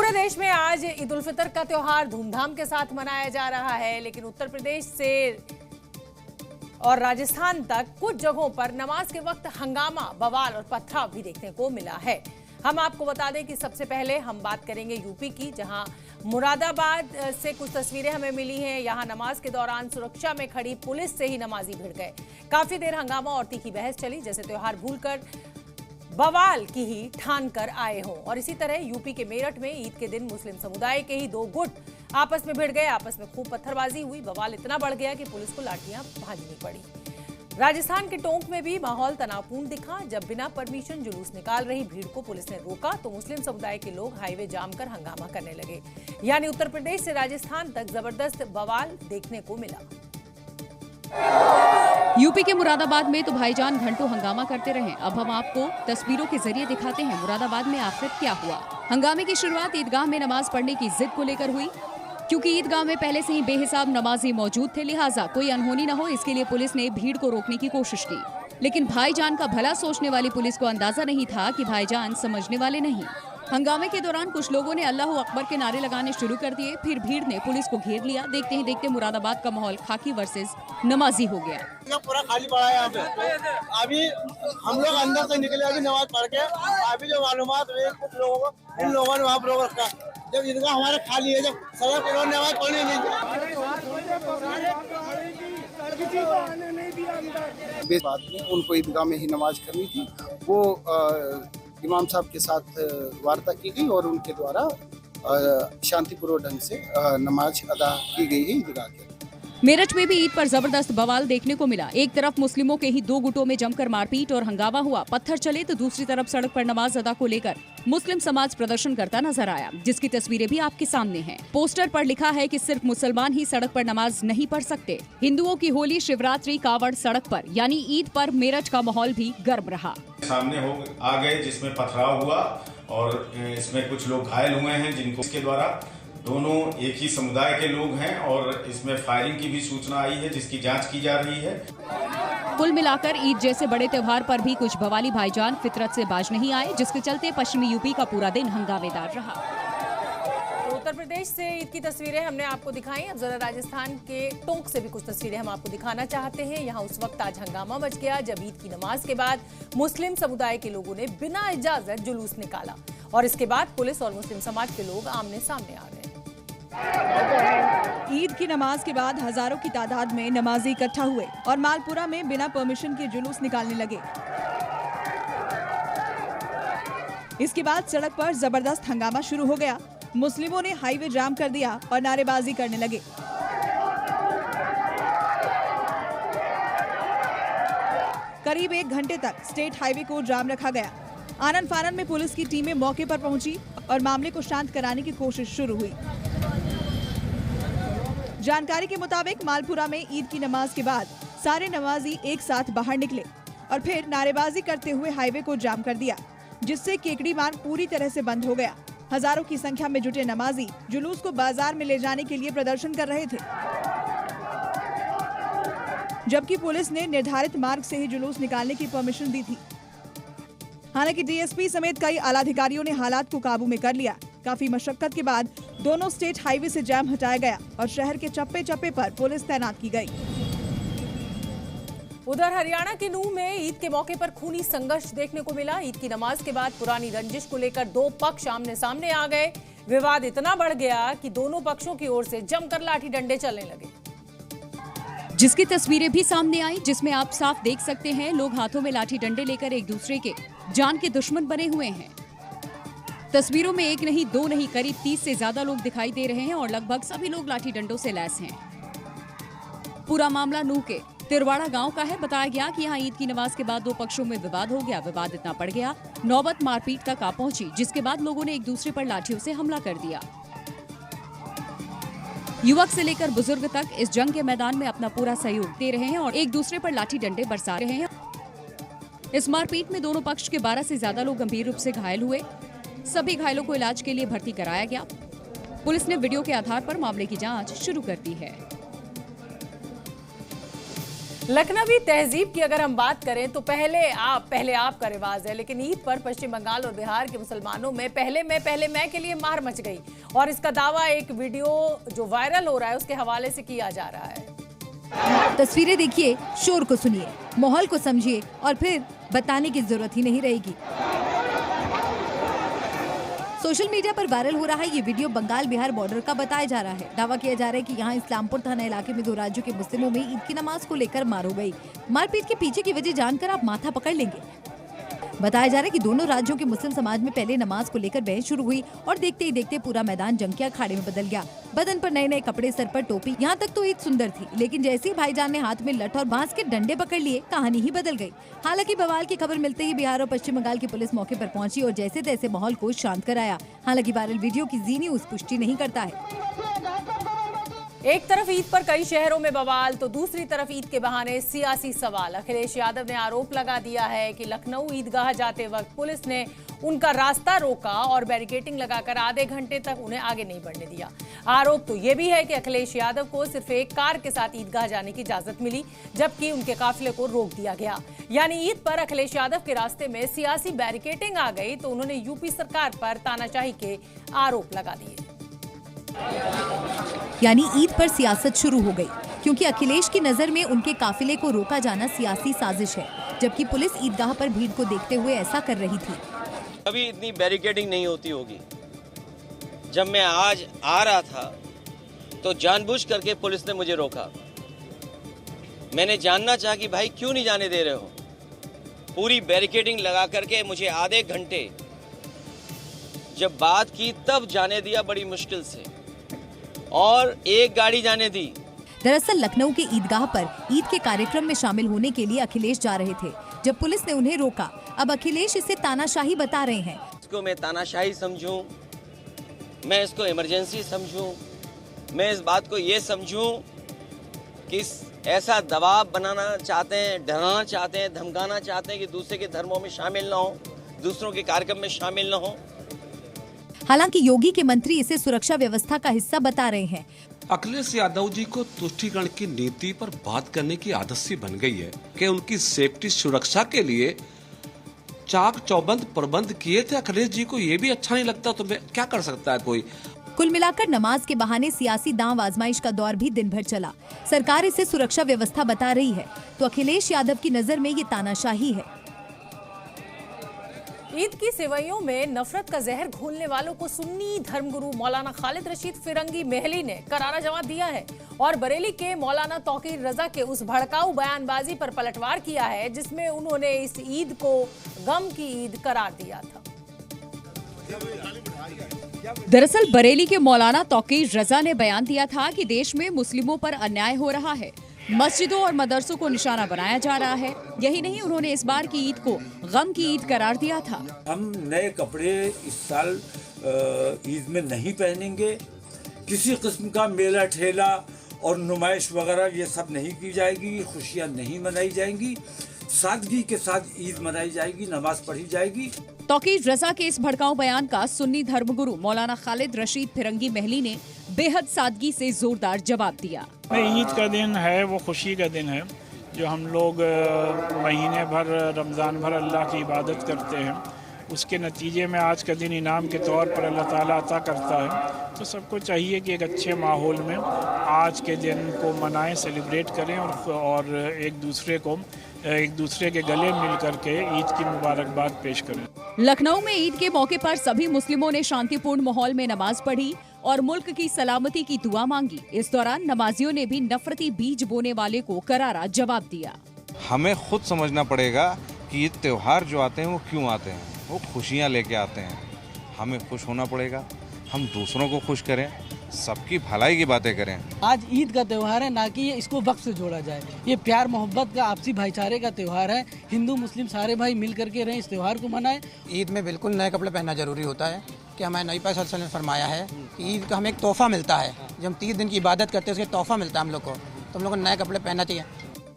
पूरे देश में आज ईद उल फितर का त्योहार धूमधाम के साथ मनाया जा रहा है, लेकिन उत्तर प्रदेश से और राजस्थान तक कुछ जगहों पर नमाज के वक्त हंगामा, बवाल और पथराव भी देखने को मिला है। हम आपको बता दें कि सबसे पहले हम बात करेंगे यूपी की, जहां मुरादाबाद से कुछ तस्वीरें हमें मिली हैं। यहां नमाज के दौरान सुरक्षा में खड़ी पुलिस से ही नमाजी भिड़ गए। काफी देर हंगामा और तीखी बहस चली, जैसे त्योहार भूलकर बवाल की ही ठान कर आए हों। और इसी तरह यूपी के मेरठ में ईद के दिन मुस्लिम समुदाय के ही दो गुट आपस में भिड़ गए। आपस में खूब पत्थरबाजी हुई। बवाल इतना बढ़ गया कि पुलिस को लाठियां भाजनी पड़ी। राजस्थान के टोंक में भी माहौल तनावपूर्ण दिखा। जब बिना परमिशन जुलूस निकाल रही भीड़ को पुलिस ने रोका तो मुस्लिम समुदाय के लोग हाईवे जाम कर हंगामा करने लगे। यानी उत्तर प्रदेश से राजस्थान तक जबरदस्त बवाल देखने को मिला। यूपी के मुरादाबाद में तो भाईजान घंटों हंगामा करते रहे। अब हम आपको तस्वीरों के जरिए दिखाते हैं मुरादाबाद में आखिर क्या हुआ। हंगामे की शुरुआत ईदगाह में नमाज पढ़ने की जिद को लेकर हुई। क्योंकि ईदगाह में पहले से ही बेहिसाब नमाजी मौजूद थे, लिहाजा कोई अनहोनी न हो इसके लिए पुलिस ने भीड़ को रोकने की कोशिश की। लेकिन भाईजान का भला सोचने वाली पुलिस को अंदाजा नहीं था कि भाईजान समझने वाले नहीं। हंगामे के दौरान कुछ लोगों ने अल्लाह अकबर के नारे लगाने शुरू कर दिए। फिर भीड़ ने पुलिस को घेर लिया। देखते ही देखते मुरादाबाद का माहौल खाकी वर्सेस नमाजी हो गया। पूरा खाली पड़ा है यहाँ पे। अभी हम लोग अंदर से निकले, अभी नमाज पढ़ के अभी जो मालूमात हुई कुछ लोगों को, इन लोगों ने वहाँ पर रोक रखा। जब ईदगाह हमारे खाली है, जब सड़क पर नमाज पढ़ने नहीं बाद में उनको ईदगाह में ही नमाज करनी थी। वो इमाम साहब के साथ वार्ता की गई और उनके द्वारा शांतिपूर्वक ढंग से नमाज अदा की गई है ईदगाह के। मेरठ में भी ईद पर जबरदस्त बवाल देखने को मिला। एक तरफ मुस्लिमों के ही दो गुटों में जमकर मारपीट और हंगामा हुआ, पत्थर चले, तो दूसरी तरफ सड़क पर नमाज अदा को लेकर मुस्लिम समाज प्रदर्शन करता नजर आया, जिसकी तस्वीरें भी आपके सामने हैं। पोस्टर पर लिखा है कि सिर्फ मुसलमान ही सड़क पर नमाज नहीं पढ़ सकते। हिंदुओं की होली, शिवरात्रि, कावड़ सड़क पर, यानी ईद पर मेरठ का माहौल भी गर्म रहा। सामने आ गए जिसमें पथराव हुआ और इसमें कुछ लोग घायल हुए हैं, जिनको इसके द्वारा दोनों एक ही समुदाय के लोग हैं और इसमें फायरिंग की भी सूचना आई है, जिसकी जांच की जा रही है। कुल मिलाकर ईद जैसे बड़े त्योहार पर भी कुछ बवाली भाईजान फितरत से बाज नहीं आए, जिसके चलते पश्चिमी यूपी का पूरा दिन हंगामेदार रहा। तो उत्तर प्रदेश से ईद की तस्वीरें हमने आपको दिखाई। अब जरा राजस्थान के टोंक से भी कुछ तस्वीरें हम आपको दिखाना चाहते हैं। यहाँ उस वक्त आज हंगामा मच गया जब ईद की नमाज के बाद मुस्लिम समुदाय के लोगों ने बिना इजाजत जुलूस निकाला और इसके बाद पुलिस और मुस्लिम समाज के लोग आमने सामने आ गए। ईद की नमाज के बाद हजारों की तादाद में नमाजी इकट्ठा हुए और मालपुरा में बिना परमिशन के जुलूस निकालने लगे। इसके बाद सड़क पर जबरदस्त हंगामा शुरू हो गया। मुस्लिमों ने हाईवे जाम कर दिया और नारेबाजी करने लगे। करीब 1 घंटे तक स्टेट हाईवे को जाम रखा गया। आनन फानन में पुलिस की टीमें मौके पर पहुंची और मामले को शांत कराने की कोशिश शुरू हुई। जानकारी के मुताबिक मालपुरा में ईद की नमाज के बाद सारे नमाजी एक साथ बाहर निकले और फिर नारेबाजी करते हुए हाईवे को जाम कर दिया, जिससे केकड़ी मार्ग पूरी तरह से बंद हो गया। हजारों की संख्या में जुटे नमाजी जुलूस को बाजार में ले जाने के लिए प्रदर्शन कर रहे थे, जबकि पुलिस ने निर्धारित मार्ग से ही जुलूस निकालने की परमिशन दी थी। हालांकि डीएसपी समेत कई आलाधिकारियों ने हालात को काबू में कर लिया। काफी मशक्कत के बाद दोनों स्टेट हाईवे से जाम हटाया गया और शहर के चप्पे चप्पे पर पुलिस तैनात की गई। उधर हरियाणा के नूंह में ईद के मौके पर खूनी संघर्ष देखने को मिला। ईद की नमाज के बाद पुरानी रंजिश को लेकर दो पक्ष आमने सामने आ गए। विवाद इतना बढ़ गया कि दोनों पक्षों की ओर से जमकर लाठी डंडे चलने लगे, जिसकी तस्वीरें भी सामने आई, जिसमें आप साफ देख सकते हैं लोग हाथों में लाठी डंडे लेकर एक दूसरे के जान के दुश्मन बने हुए हैं। तस्वीरों में एक नहीं, दो नहीं, करीब 30 से ज्यादा लोग दिखाई दे रहे हैं और लगभग सभी लोग लाठी डंडों से लैस हैं। पूरा मामला नूंह के तिरवाड़ा गांव का है। बताया गया कि यहाँ ईद की नमाज के बाद दो पक्षों में विवाद हो गया। विवाद इतना बढ़ गया, नौबत मारपीट तक आ पहुंची, जिसके बाद लोगों ने एक दूसरे पर लाठियों से हमला कर दिया। युवक से लेकर बुजुर्ग तक इस जंग के मैदान में अपना पूरा सहयोग दे रहे हैं और एक दूसरे पर लाठी डंडे बरसा रहे हैं। इस मारपीट में दोनों पक्ष के 12 से ज्यादा लोग गंभीर रूप से घायल हुए। सभी घायलों को इलाज के लिए भर्ती कराया गया। पुलिस ने वीडियो के आधार पर मामले की जांच शुरू कर दी है। लखनवी तहजीब की अगर हम बात करें तो पहले आप का रिवाज है, लेकिन ईद पर पश्चिम बंगाल और बिहार के मुसलमानों में पहले मैं के लिए मार मच गई। और इसका दावा एक वीडियो जो वायरल हो रहा है उसके हवाले से किया जा रहा है। तस्वीरें देखिए, शोर को सुनिए, माहौल को समझिए और फिर बताने की जरूरत ही नहीं रहेगी। सोशल मीडिया पर वायरल हो रहा है ये वीडियो बंगाल बिहार बॉर्डर का बताया जा रहा है। दावा किया जा रहा है कि यहाँ इस्लामपुर थाना इलाके में 2 राज्यों के मुस्लिमों में ईद की नमाज को लेकर मार हो गई। मारपीट के पीछे की वजह जानकर आप माथा पकड़ लेंगे। बताया जा रहा है कि दोनों राज्यों के मुस्लिम समाज में पहले नमाज को लेकर बहस शुरू हुई और देखते ही देखते पूरा मैदान जंग के अखाड़े में बदल गया। बदन पर नए नए कपड़े, सर पर टोपी, यहाँ तक तो ईद सुंदर थी, लेकिन जैसे ही भाईजान ने हाथ में लठ और बांस के डंडे पकड़ लिए, कहानी ही बदल गई। हालांकि बवाल की खबर मिलते ही बिहार और पश्चिम बंगाल की पुलिस मौके पर पहुंची और जैसे तैसे माहौल को शांत कराया। हालांकि वायरल वीडियो की जी न्यूज़ पुष्टि नहीं करता है। एक तरफ ईद पर कई शहरों में बवाल तो दूसरी तरफ ईद के बहाने सियासी सवाल। अखिलेश यादव ने आरोप लगा दिया है कि लखनऊ ईदगाह जाते वक्त पुलिस ने उनका रास्ता रोका और बैरिकेडिंग लगाकर आधे घंटे तक उन्हें आगे नहीं बढ़ने दिया। आरोप तो ये भी है कि अखिलेश यादव को सिर्फ एक कार के साथ ईदगाह जाने की इजाजत मिली, जबकि उनके काफिले को रोक दिया गया। यानी ईद पर अखिलेश यादव के रास्ते में सियासी बैरिकेडिंग आ गई तो उन्होंने यूपी सरकार पर तानाशाही के आरोप लगा दिए। यानी ईद पर सियासत शुरू हो गई, क्योंकि अखिलेश की नजर में उनके काफिले को रोका जाना सियासी साजिश है, जबकि पुलिस ईदगाह पर भीड़ को देखते हुए ऐसा कर रही थी। कभी इतनी बैरिकेडिंग नहीं होती होगी। जब मैं आज आ रहा था तो जानबूझ करके पुलिस ने मुझे रोका। मैंने जानना चाहा कि भाई क्यों नहीं जाने दे रहे हो। पूरी बैरिकेडिंग लगा करके मुझे आधे घंटे जब बात की तब जाने दिया, बड़ी मुश्किल से, और एक गाड़ी जाने दी। दरअसल लखनऊ के ईदगाह पर ईद के कार्यक्रम में शामिल होने के लिए अखिलेश जा रहे थे, जब पुलिस ने उन्हें रोका। अब अखिलेश इसे तानाशाही बता रहे हैं। इसको मैं तानाशाही समझूं, मैं इसको इमरजेंसी समझूं, मैं इस बात को ये समझूं कि ऐसा दबाव बनाना चाहते हैं, डराना चाहते हैं, धमकाना चाहते हैं कि दूसरे के धर्मों में शामिल न हो, दूसरों के कार्यक्रम में शामिल न हो। हालांकि योगी के मंत्री इसे सुरक्षा व्यवस्था का हिस्सा बता रहे हैं। अखिलेश यादव जी को तुष्टीकरण की नीति पर बात करने की आदत सी बन गई है कि उनकी सेफ्टी सुरक्षा के लिए चाक चौबंद प्रबंध किए थे। अखिलेश जी को ये भी अच्छा नहीं लगता तो क्या कर सकता है कोई। कुल मिलाकर नमाज के बहाने सियासी दांव आजमाइश का दौर भी दिन भर चला। सरकार इसे सुरक्षा व्यवस्था बता रही है तो अखिलेश यादव की नजर में ये तानाशाही है। ईद की सेवइयों में नफरत का जहर घोलने वालों को सुन्नी धर्मगुरु मौलाना खालिद रशीद फिरंगी महली ने करारा जवाब दिया है और बरेली के मौलाना तौकीर रजा के उस भड़काऊ बयानबाजी पर पलटवार किया है जिसमें उन्होंने इस ईद को गम की ईद करार दिया था। दरअसल बरेली के मौलाना तौकीर रजा ने बयान दिया था कि देश में मुस्लिमों पर अन्याय हो रहा है, मस्जिदों और मदरसों को निशाना बनाया जा रहा है। यही नहीं, उन्होंने इस बार की ईद को गम की ईद करार दिया था। हम नए कपड़े इस साल ईद में नहीं पहनेंगे, किसी किस्म का मेला ठेला और नुमाइश वगैरह ये सब नहीं की जाएगी, खुशियाँ नहीं मनाई जाएंगी, सादगी के साथ ईद मनाई जाएगी, नमाज पढ़ी जाएगी। तौकीर रजा के इस भड़काऊ बयान का सुन्नी धर्मगुरु मौलाना खालिद रशीद फिरंगी महली ने बेहद सादगी से जोरदार जवाब दिया। ईद का दिन है वो खुशी का दिन है, जो हम लोग महीने भर रमज़ान भर अल्लाह की इबादत करते हैं, उसके नतीजे में आज का दिन इनाम के तौर पर अल्लाह ताला अता करता है। तो सबको चाहिए कि एक अच्छे माहौल में आज के दिन को मनाएं, सेलिब्रेट करें और एक दूसरे के गले मिल करके ईद की मुबारकबाद पेश करें। लखनऊ में ईद के मौके पर सभी मुस्लिमों ने शांतिपूर्ण माहौल में नमाज पढ़ी और मुल्क की सलामती की दुआ मांगी। इस दौरान नमाजियों ने भी नफरती बीज बोने वाले को करारा जवाब दिया। हमें खुद समझना पड़ेगा कि ये त्योहार जो आते हैं वो क्यों आते हैं, वो खुशियाँ लेके आते हैं। हमें खुश होना पड़ेगा, हम दूसरों को खुश करें, सबकी भलाई की बातें करें। आज ईद का त्यौहार है, ना कि ये इसको वक्त से जोड़ा जाए। ये प्यार मोहब्बत का, आपसी भाईचारे का त्यौहार है। हिंदू मुस्लिम सारे भाई मिल करके रहें, इस त्यौहार को मनाएं। ईद में बिल्कुल नए कपड़े पहनना जरूरी होता है कि हमारे नबी पाक सल्लल्लाहु अलैहि वसल्लम ने फरमाया है कि ईद का हमें एक तोहफा मिलता है। जब हम 30 दिन की इबादत करते हैं उसका तोहफा मिलता है हम लोग को, तो हम लोग को नए कपड़े पहनना चाहिए।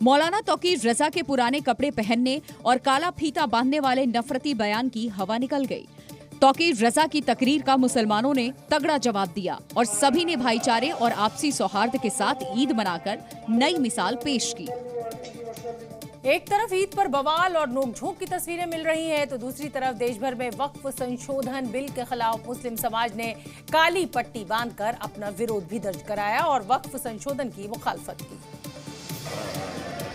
मौलाना तौकीर रजा के पुराने कपड़े पहनने और काला फीता बांधने वाले नफरती बयान की हवा निकल गई। तौकीर रजा की तकरीर का मुसलमानों ने तगड़ा जवाब दिया और सभी ने भाईचारे और आपसी सौहार्द के साथ ईद मनाकर नई मिसाल पेश की। एक तरफ ईद पर बवाल और नोकझोंक की तस्वीरें मिल रही हैं, तो दूसरी तरफ देश भर में वक्फ संशोधन बिल के खिलाफ मुस्लिम समाज ने काली पट्टी बांधकर अपना विरोध भी दर्ज कराया और वक्फ संशोधन की मुखालफत की।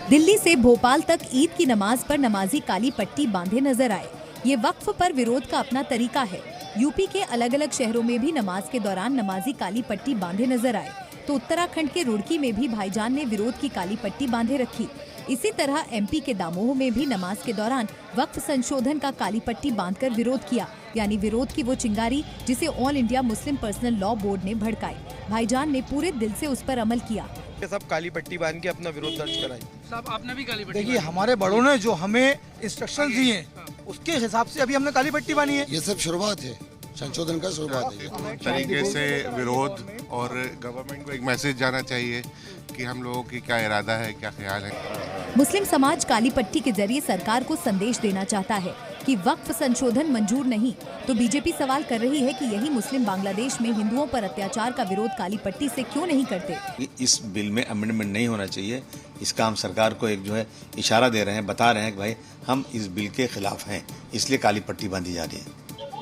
दिल्ली से भोपाल तक ईद की नमाज पर नमाजी काली पट्टी बांधे नजर आए। ये वक्फ पर विरोध का अपना तरीका है। यूपी के अलग अलग शहरों में भी नमाज के दौरान नमाजी काली पट्टी बांधे नजर आए, तो उत्तराखंड के रुड़की में भी भाईजान ने विरोध की काली पट्टी बांधे रखी। इसी तरह एमपी के दामोह में भी नमाज के दौरान वक्फ संशोधन का काली पट्टी बांधकर विरोध किया, यानी विरोध की वो चिंगारी जिसे all India Muslim personal law board ने भड़काई। भाईजान ने पूरे दिल से उस पर अमल किया। सब काली पट्टी बांध के अपना विरोध दर्ज कराई। साहब आपने भी काली पट्टी? देखिए, हमारे बड़ों ने जो हमें इंस्ट्रक्शन दिए हैं उसके हिसाब से अभी हमने काली पट्टी बांधी है। ये सब शुरुआत है, संशोधन का शुरुआत है। तरीके से विरोध और गवर्नमेंट को एक मैसेज जाना चाहिए कि हम लोगों की क्या इरादा है, क्या ख्याल है। मुस्लिम समाज काली पट्टी के जरिए सरकार को संदेश देना चाहता है कि वक्फ संशोधन मंजूर नहीं, तो बीजेपी सवाल कर रही है कि यही मुस्लिम बांग्लादेश में हिंदुओं पर अत्याचार का विरोध काली पट्टी से क्यों नहीं करते। इस बिल में अमेंडमेंट नहीं होना चाहिए, इसका हम सरकार को एक जो है इशारा दे रहे हैं, बता रहे हैं कि भाई हम इस बिल के खिलाफ हैं, इसलिए काली पट्टी बांधी जा रही है।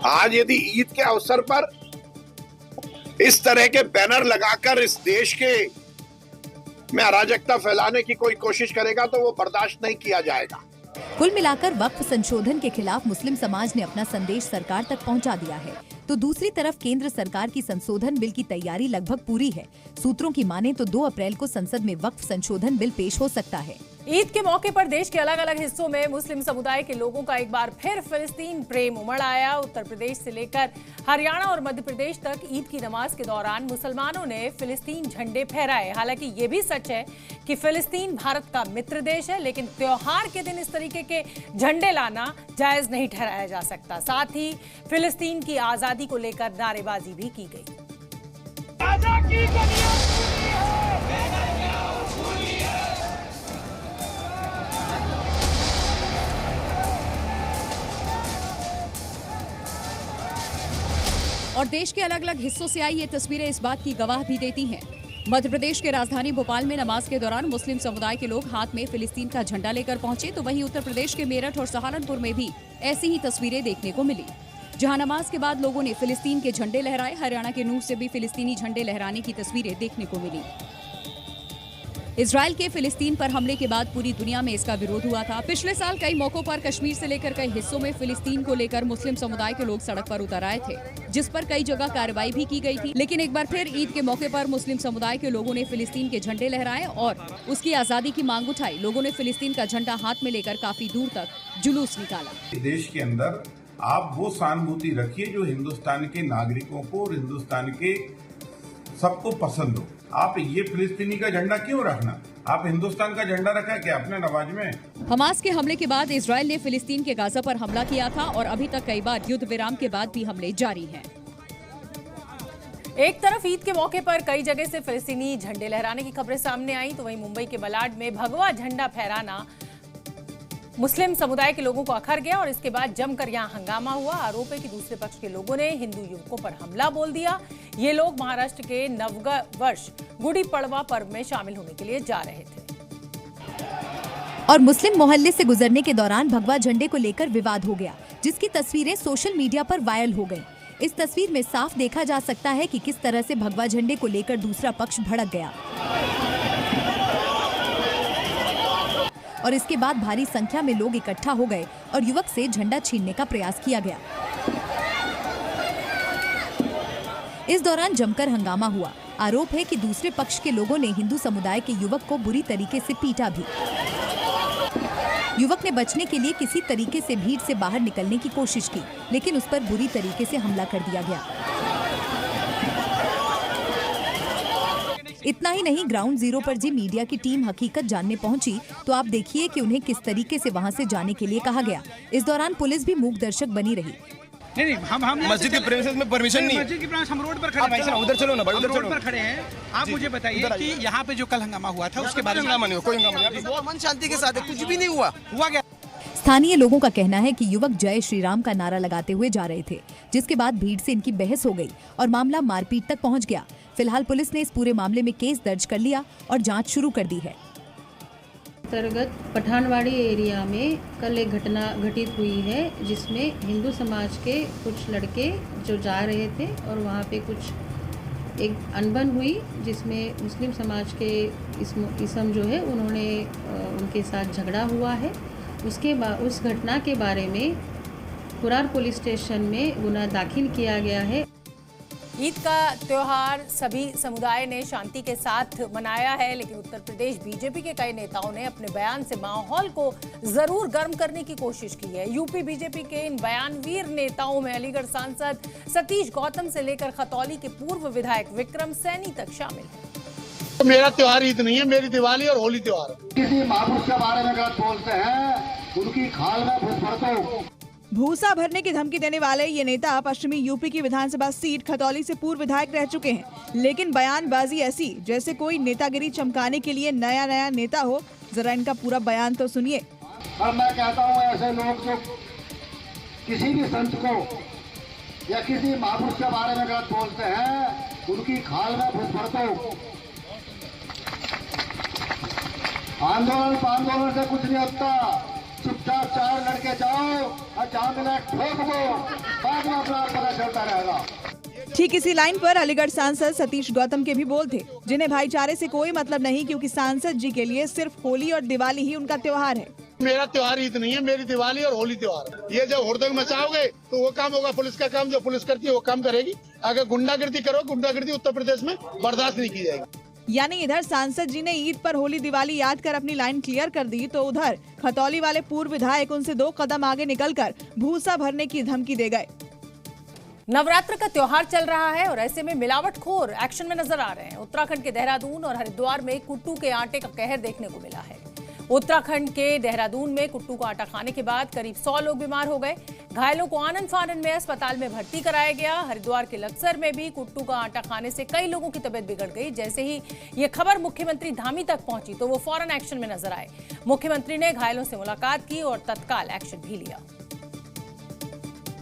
आज यदि ईद के अवसर पर इस तरह के बैनर लगाकर इस देश के में अराजकता फैलाने की कोई कोशिश करेगा तो वो बर्दाश्त नहीं किया जाएगा। कुल मिलाकर वक्फ संशोधन के खिलाफ मुस्लिम समाज ने अपना संदेश सरकार तक पहुंचा दिया है, तो दूसरी तरफ केंद्र सरकार की संशोधन बिल की तैयारी लगभग पूरी है। सूत्रों की माने तो 2 अप्रैल को संसद में वक्फ संशोधन बिल पेश हो सकता है। ईद के मौके पर देश के अलग अलग हिस्सों में मुस्लिम समुदाय के लोगों का एक बार फिर फिलिस्तीन प्रेम उमड़ आया। उत्तर प्रदेश से लेकर हरियाणा और मध्य प्रदेश तक ईद की नमाज के दौरान मुसलमानों ने फिलिस्तीन झंडे फहराए। हालांकि ये भी सच है कि फिलिस्तीन भारत का मित्र देश है, लेकिन त्योहार के दिन इस तरीके के झंडे लाना जायज नहीं ठहराया जा सकता। साथ ही फिलिस्तीन की आजादी को लेकर नारेबाजी भी की गई। और देश के अलग अलग हिस्सों से आई ये तस्वीरें इस बात की गवाह भी देती हैं। मध्य प्रदेश के राजधानी भोपाल में नमाज के दौरान मुस्लिम समुदाय के लोग हाथ में फिलिस्तीन का झंडा लेकर पहुंचे, तो वहीं उत्तर प्रदेश के मेरठ और सहारनपुर में भी ऐसी ही तस्वीरें देखने को मिली, जहां नमाज के बाद लोगों ने फिलिस्तीन के झंडे लहराए। हरियाणा के नूर से भी फिलिस्तीनी झंडे लहराने की तस्वीरें देखने को मिली। इजराइल के फिलिस्तीन पर हमले के बाद पूरी दुनिया में इसका विरोध हुआ था। पिछले साल कई मौकों पर कश्मीर से लेकर कई हिस्सों में फिलिस्तीन को लेकर मुस्लिम समुदाय के लोग सड़क पर उतर आए थे, जिस पर कई जगह कार्रवाई भी की गई थी। लेकिन एक बार फिर ईद के मौके पर मुस्लिम समुदाय के लोगों ने फिलिस्तीन के झंडे लहराए और उसकी आजादी की मांग उठाई। लोगों ने फिलिस्तीन का झंडा हाथ में लेकर काफी दूर तक जुलूस निकाला। देश के अंदर आप वो सहानुभूति रखिए जो हिंदुस्तान के नागरिकों को और हिंदुस्तान के सबको पसंद हो। आप ये फिलिस्तीनी का झंडा क्यों रखना? आप हिंदुस्तान का झंडा रखा क्या अपने नमाज में? हमास के हमले के बाद इजराइल ने फिलिस्तीन के गाजा पर हमला किया था और अभी तक कई बार युद्ध विराम के बाद भी हमले जारी हैं। एक तरफ ईद के मौके पर कई जगह से फिलिस्तीनी झंडे लहराने की खबरें सामने आई, तो वहीं मुंबई के बलाड में भगवा झंडा फहराना मुस्लिम समुदाय के लोगों को अखर गया और इसके बाद जमकर यहां हंगामा हुआ। आरोप है कि दूसरे पक्ष के लोगों ने हिंदू युवकों पर हमला बोल दिया। ये लोग महाराष्ट्र के नववर्ष गुड़ी पड़वा पर्व में शामिल होने के लिए जा रहे थे और मुस्लिम मोहल्ले से गुजरने के दौरान भगवा झंडे को लेकर विवाद हो गया, जिसकी तस्वीरें सोशल मीडिया पर वायरल हो गईं। इस तस्वीर में साफ देखा जा सकता है कि किस तरह से भगवा झंडे को लेकर दूसरा पक्ष भड़क गया और इसके बाद भारी संख्या में लोग इकट्ठा हो गए और युवक से झंडा छीनने का प्रयास किया गया। इस दौरान जमकर हंगामा हुआ। आरोप है कि दूसरे पक्ष के लोगों ने हिंदू समुदाय के युवक को बुरी तरीके से पीटा भी। युवक ने बचने के लिए किसी तरीके से भीड़ से बाहर निकलने की कोशिश की, लेकिन उस पर बुरी तरीके से हमला कर दिया गया। इतना ही नहीं, ग्राउंड जीरो पर जी मीडिया की टीम हकीकत जानने पहुंची, तो आप देखिए कि उन्हें किस तरीके से वहां से जाने के लिए कहा गया। इस दौरान पुलिस भी मूक दर्शक बनी रही। नहीं, हम मस्जिद के प्रेमिसेस में परमिशन नहीं है। मस्जिद की प्रेमिस हम रोड पर खड़े हैं। उधर चलो ना भाई, उधर रोड पर खड़े हैं। आप मुझे बताइए कि यहाँ पे जो कल हंगामा हुआ था उसके बारे में। हंगामा नहीं हुआ, कोई हंगामा नहीं, अमन शांति के साथ कुछ भी नहीं हुआ क्या? स्थानीय लोगों का कहना है कि युवक जय श्री राम का नारा लगाते हुए जा रहे थे, जिसके बाद भीड़ से इनकी बहस हो गई और मामला मारपीट तक पहुंच गया। फिलहाल पुलिस ने इस पूरे मामले में केस दर्ज कर लिया और जांच शुरू कर दी है। अंतर्गत पठानवाड़ी एरिया में कल एक घटना घटित हुई है, जिसमें हिंदू समाज के कुछ लड़के जो जा रहे थे और वहाँ पे कुछ एक अनबन हुई, जिसमें मुस्लिम समाज के इसम जो है उन्होंने उनके साथ झगड़ा हुआ है। उस घटना के बारे में कुरार पुलिस स्टेशन में गुना दाखिल किया गया है। ईद का त्योहार सभी समुदाय ने शांति के साथ मनाया है, लेकिन उत्तर प्रदेश बीजेपी के कई नेताओं ने अपने बयान से माहौल को जरूर गर्म करने की कोशिश की है। यूपी बीजेपी के इन बयानवीर नेताओं में अलीगढ़ सांसद सतीश गौतम से लेकर खतौली के पूर्व विधायक विक्रम सैनी तक शामिल है। तो मेरा त्योहार ईद नहीं है, मेरी दिवाली और होली त्योहार। किसी महापुरुष के बारे में गलत बोलते हैं, उनकी खाल में घुस पड़ते। भूसा भरने की धमकी देने वाले ये नेता पश्चिमी यूपी की विधानसभा सीट खतौली से पूर्व विधायक रह चुके हैं, लेकिन बयानबाजी ऐसी जैसे कोई नेतागिरी चमकाने के लिए नया नेता हो। जरा इनका पूरा बयान तो सुनिए। और मैं कहता हूँ ऐसे लोग जो किसी भी संत को या किसी महापुरुष के बारे में गलत बोलते हैं, उनकी खाल में घुस पड़ते। आंदोलन से कुछ नहीं होता, चुपचाप चार लड़के जाओ और जहाँ मिला ठोक दो, बाद में अपना पता चलता रहेगा। ठीक इसी लाइन पर अलीगढ़ सांसद सतीश गौतम के भी बोल थे, जिन्हें भाईचारे से कोई मतलब नहीं, क्योंकि सांसद जी के लिए सिर्फ होली और दिवाली ही उनका त्योहार है। मेरा त्योहार ईद नहीं है, मेरी दिवाली और होली त्योहार। ये जब हुड़दंग मचाओगे तो वो काम होगा पुलिस का काम, जो पुलिस करती है वो काम करेगी। अगर गुंडागिर्दी करो, गुंडागिर्दी उत्तर प्रदेश में बर्दाश्त नहीं की जाएगी। यानी इधर सांसद जी ने ईद पर होली दिवाली याद कर अपनी लाइन क्लियर कर दी, तो उधर खतौली वाले पूर्व विधायक उनसे 2 कदम आगे निकलकर भूसा भरने की धमकी दे गए। नवरात्र का त्योहार चल रहा है और ऐसे में मिलावटखोर एक्शन में नजर आ रहे हैं। उत्तराखंड के देहरादून और हरिद्वार में कुट्टू के आटे का कहर देखने को मिला है। उत्तराखंड के देहरादून में कुट्टू का आटा खाने के बाद करीब 100 लोग बीमार हो गए। घायलों को आनन फानन में अस्पताल में भर्ती कराया गया। हरिद्वार के लक्सर में भी कुट्टू का आटा खाने से कई लोगों की तबीयत बिगड़ गई। जैसे ही ये खबर मुख्यमंत्री धामी तक पहुंची तो वो फौरन एक्शन में नजर आए। मुख्यमंत्री ने घायलों से मुलाकात की और तत्काल एक्शन भी लिया।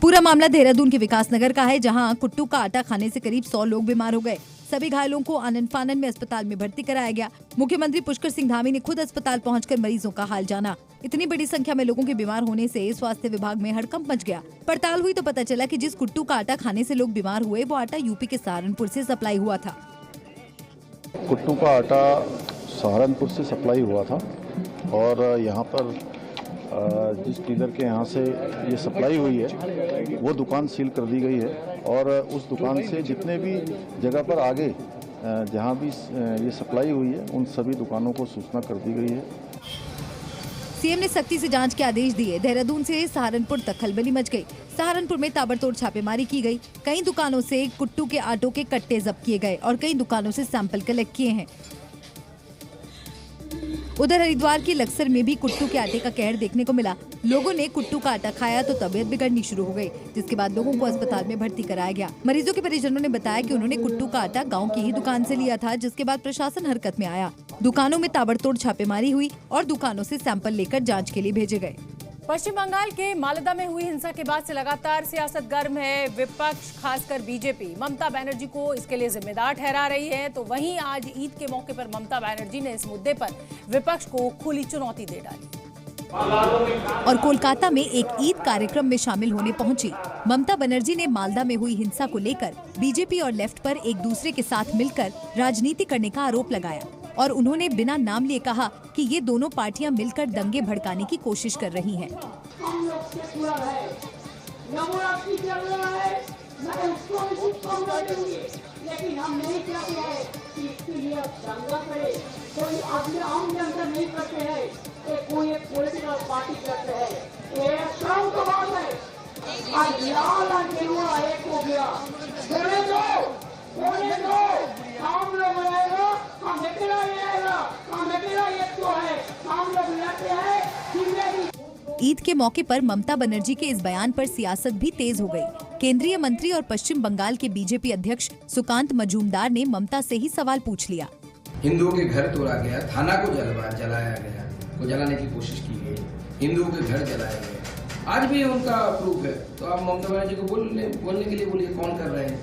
पूरा मामला देहरादून के विकासनगर का है, जहां कुट्टू का आटा खाने से करीब 100 लोग बीमार हो गए। सभी घायलों को आनन फानन में अस्पताल में भर्ती कराया गया। मुख्यमंत्री पुष्कर सिंह धामी ने खुद अस्पताल पहुंचकर मरीजों का हाल जाना। इतनी बड़ी संख्या में लोगों के बीमार होने से स्वास्थ्य विभाग में हड़कंप मच गया। पड़ताल हुई तो पता चला कि जिस कुट्टू का आटा खाने से लोग बीमार हुए, वो आटा यूपी के सहारनपुर से सप्लाई हुआ था। कुट्टू का आटा सहारनपुर से सप्लाई हुआ था और यहाँ पर जिस डीलर के यहाँ से ये सप्लाई हुई है वो दुकान सील कर दी गई है और उस दुकान से जितने भी जगह पर आगे जहाँ भी ये सप्लाई हुई है उन सभी दुकानों को सूचना कर दी गई है। सीएम ने सख्ती से जांच के आदेश दिए। देहरादून से सहारनपुर तक खलबली मच गई। सहारनपुर में ताबड़तोड़ छापेमारी की गई। कई दुकानों से कुट्टू के आटों के कट्टे जब्त किए गए और कई दुकानों से सैंपल कलेक्ट किए हैं। उधर हरिद्वार की लक्सर में भी कुट्टू के आटे का कहर देखने को मिला। लोगों ने कुट्टू का आटा खाया तो तबीयत बिगड़नी शुरू हो गई, जिसके बाद लोगों को अस्पताल में भर्ती कराया गया। मरीजों के परिजनों ने बताया कि उन्होंने कुट्टू का आटा गांव की ही दुकान से लिया था, जिसके बाद प्रशासन हरकत में आया। दुकानों में ताबड़तोड़ छापेमारी हुई और दुकानों से सैंपल लेकर जाँच के लिए भेजे गए। पश्चिम बंगाल के मालदा में हुई हिंसा के बाद से लगातार सियासत गर्म है। विपक्ष खासकर बीजेपी ममता बनर्जी को इसके लिए जिम्मेदार ठहरा रही है, तो वहीं आज ईद के मौके पर ममता बनर्जी ने इस मुद्दे पर विपक्ष को खुली चुनौती दे डाली। और कोलकाता में एक ईद कार्यक्रम में शामिल होने पहुंची ममता बनर्जी ने मालदा में हुई हिंसा को लेकर बीजेपी और लेफ्ट पर एक दूसरे के साथ मिलकर राजनीति करने का आरोप लगाया और उन्होंने बिना नाम लिए कहा कि ये दोनों पार्टियां मिलकर दंगे भड़काने की कोशिश कर रही हैं। लेकिन हम नहीं चाहते हैं कि इसके लिए दंगा करे, कोई अपने आम जनता नहीं करते हैं, कोई एक पॉलिटिकल पार्टी करते हैं। ये शर्म की बात है। आज लाल और गेरुआ एक हो गया, होने दो, हम लोग आएगा, हम अकेला नहीं आएगा, हम अकेला एक तो है, हम लोग लड़ते हैं। ईद के मौके पर ममता बनर्जी के इस बयान पर सियासत भी तेज हो गई। केंद्रीय मंत्री और पश्चिम बंगाल के बीजेपी अध्यक्ष सुकांत मजूमदार ने ममता से ही सवाल पूछ लिया। हिंदुओं के घर तोड़ा गया, थाना को जलाया गया, को जलाने की कोशिश की गई, हिंदुओं के घर जलाए गए, आज भी उनका प्रूफ है। तो आप ममता बनर्जी को बोलने के लिए बोलिए कौन कर रहे हैं।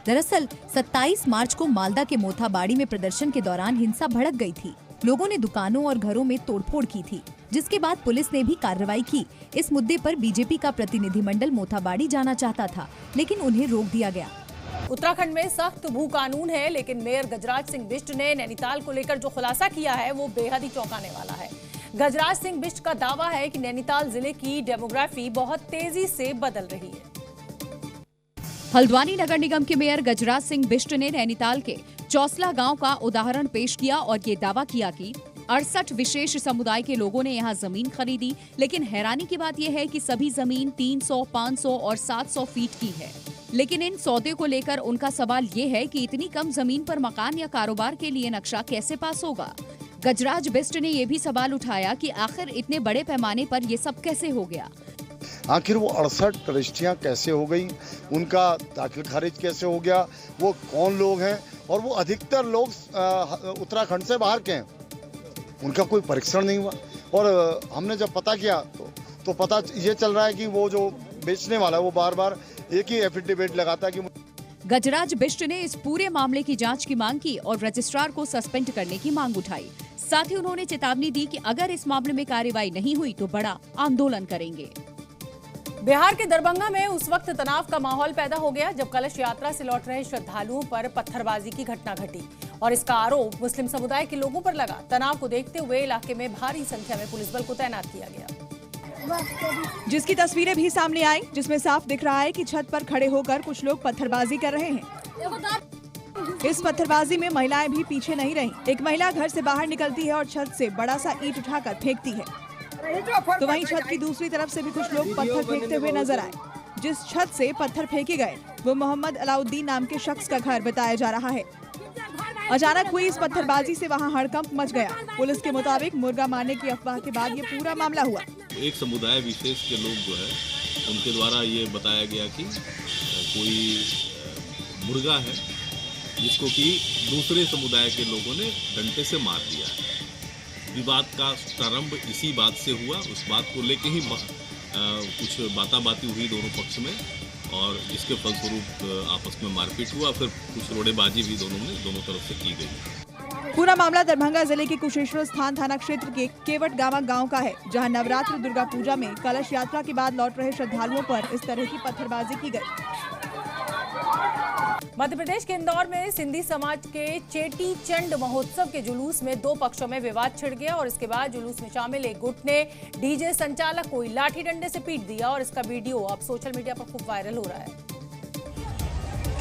दरअसल 27 मार्च को मालदा के मोथाबाड़ी में प्रदर्शन के दौरान हिंसा भड़क गई थी। लोगों ने दुकानों और घरों में तोड़फोड़ की थी, जिसके बाद पुलिस ने भी कार्रवाई की। इस मुद्दे पर बीजेपी का प्रतिनिधिमंडल मोथाबाड़ी जाना चाहता था, लेकिन उन्हें रोक दिया गया। उत्तराखंड में सख्त भू कानून है, लेकिन मेयर गजराज सिंह बिष्ट ने नैनीताल को लेकर जो खुलासा किया है वो बेहद ही चौंकाने वाला है। गजराज सिंह बिष्ट का दावा है कि नैनीताल जिले की डेमोग्राफी बहुत तेजी से बदल रही है। हल्द्वानी नगर निगम के मेयर गजराज सिंह बिष्ट ने नैनीताल के चौसला गांव का उदाहरण पेश किया और ये दावा किया कि 68 विशेष समुदाय के लोगों ने यहां जमीन खरीदी, लेकिन हैरानी की बात यह है कि सभी जमीन 300, 500 और 700 फीट की है। लेकिन इन सौदे को लेकर उनका सवाल ये है कि इतनी कम जमीन पर मकान या कारोबार के लिए नक्शा कैसे पास होगा। गजराज बिष्ट ने ये भी सवाल उठाया कि आखिर इतने बड़े पैमाने पर ये सब कैसे हो गया। आखिर वो 68 रजिस्ट्रियाँ कैसे हो गई, उनका दाखिल खारिज कैसे हो गया, वो कौन लोग हैं और वो अधिकतर लोग उत्तराखंड से बाहर के हैं, उनका कोई परीक्षण नहीं हुआ। और हमने जब पता किया तो पता ये चल रहा है कि वो जो बेचने वाला है वो बार बार एक ही एफिडेविट लगाता है कि। गजराज बिष्ट ने इस पूरे मामले की जांच की मांग की और रजिस्ट्रार को सस्पेंड करने की मांग उठाई। साथ ही उन्होंने चेतावनी दी कि अगर इस मामले में कार्रवाई नहीं हुई तो बड़ा आंदोलन करेंगे। बिहार के दरभंगा में उस वक्त तनाव का माहौल पैदा हो गया जब कलश यात्रा से लौट रहे श्रद्धालुओं पर पत्थरबाजी की घटना घटी और इसका आरोप मुस्लिम समुदाय के लोगों पर लगा। तनाव को देखते हुए इलाके में भारी संख्या में पुलिस बल को तैनात किया गया, जिसकी तस्वीरें भी सामने आई, जिसमें साफ दिख रहा है कि छत पर खड़े होकर कुछ लोग पत्थरबाजी कर रहे हैं। इस पत्थरबाजी में महिलाएं भी पीछे नहीं रहीं। एक महिला घर से बाहर निकलती है और छत से बड़ा सा ईंट उठाकर फेंकती है, तो वहीं छत की दूसरी तरफ से भी कुछ लोग पत्थर फेंकते हुए नजर आए। जिस छत से पत्थर फेंके गए वो मोहम्मद अलाउद्दीन नाम के शख्स का घर बताया जा रहा है। अचानक हुई इस पत्थरबाजी से वहां हड़कंप मच गया। पुलिस के मुताबिक मुर्गा मारने की अफवाह के बाद ये पूरा मामला हुआ। एक समुदाय विशेष के लोग जो है उनके द्वारा ये बताया गया कि कोई मुर्गा है जिसको कि दूसरे समुदाय के लोगों ने डंडे से मार दिया है। विवाद का प्रारंभ इसी बात से हुआ। उस बात को लेके ही कुछ बाताबाती हुई दोनों पक्ष में और जिसके फलस्वरूप आपस में मारपीट हुआ। फिर कुछ रोड़ेबाजी भी दोनों तरफ से की गई। पूरा मामला दरभंगा जिले के कुशेश्वर स्थान थाना क्षेत्र के केवट गामा गांव का है, जहां नवरात्र दुर्गा पूजा में कलश यात्रा के बाद लौट रहे श्रद्धालुओं पर इस तरह की पत्थरबाजी की गई। मध्य प्रदेश के इंदौर में सिंधी समाज के चेटी चंड महोत्सव के जुलूस में दो पक्षों में विवाद छिड़ गया और इसके बाद जुलूस में शामिल एक गुट ने डीजे संचालक को लाठी डंडे से पीट दिया और इसका वीडियो अब सोशल मीडिया पर खूब वायरल हो रहा है।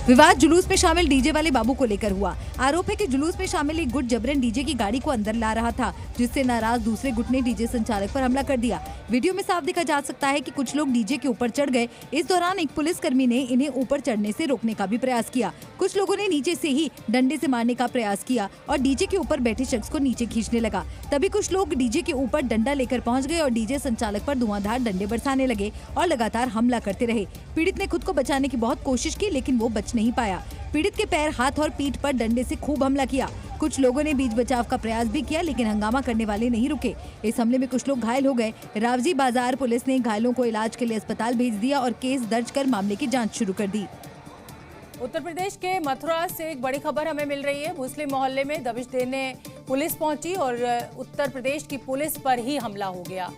विवाद जुलूस में शामिल डीजे वाले बाबू को लेकर हुआ। आरोप है कि जुलूस में शामिल एक गुट जबरन डीजे की गाड़ी को अंदर ला रहा था, जिससे नाराज दूसरे गुट ने डीजे संचालक पर हमला कर दिया। वीडियो में साफ देखा जा सकता है कि कुछ लोग डीजे के ऊपर चढ़ गए। इस दौरान एक पुलिसकर्मी ने इन्हें ऊपर चढ़ने से रोकने का भी प्रयास किया। कुछ लोगों ने नीचे से ही डंडे से मारने का प्रयास किया और डीजे के ऊपर बैठे शख्स को नीचे खींचने लगा। तभी कुछ लोग डीजे के ऊपर डंडा लेकर पहुंच गए और डीजे संचालक पर धुआंधार डंडे बरसाने लगे और लगातार हमला करते रहे। पीड़ित ने खुद को बचाने की बहुत कोशिश की, लेकिन वो बच नहीं पाया। पीड़ित के पैर, हाथ और पीठ पर डंडे से खूब हमला किया। कुछ लोगों ने बीच बचाव का प्रयास भी किया, लेकिन हंगामा करने वाले नहीं रुके। इस हमले में कुछ लोग घायल हो गए। रावजी बाजार पुलिस ने घायलों को इलाज के लिए अस्पताल भेज दिया और केस दर्ज कर मामले की जांच शुरू कर दी। उत्तर प्रदेश के मथुरा से एक बड़ी खबर हमें मिल रही है। मुस्लिम मोहल्ले में दबिश देने पुलिस पहुंची और उत्तर प्रदेश की पुलिस पर ही हमला हो गया।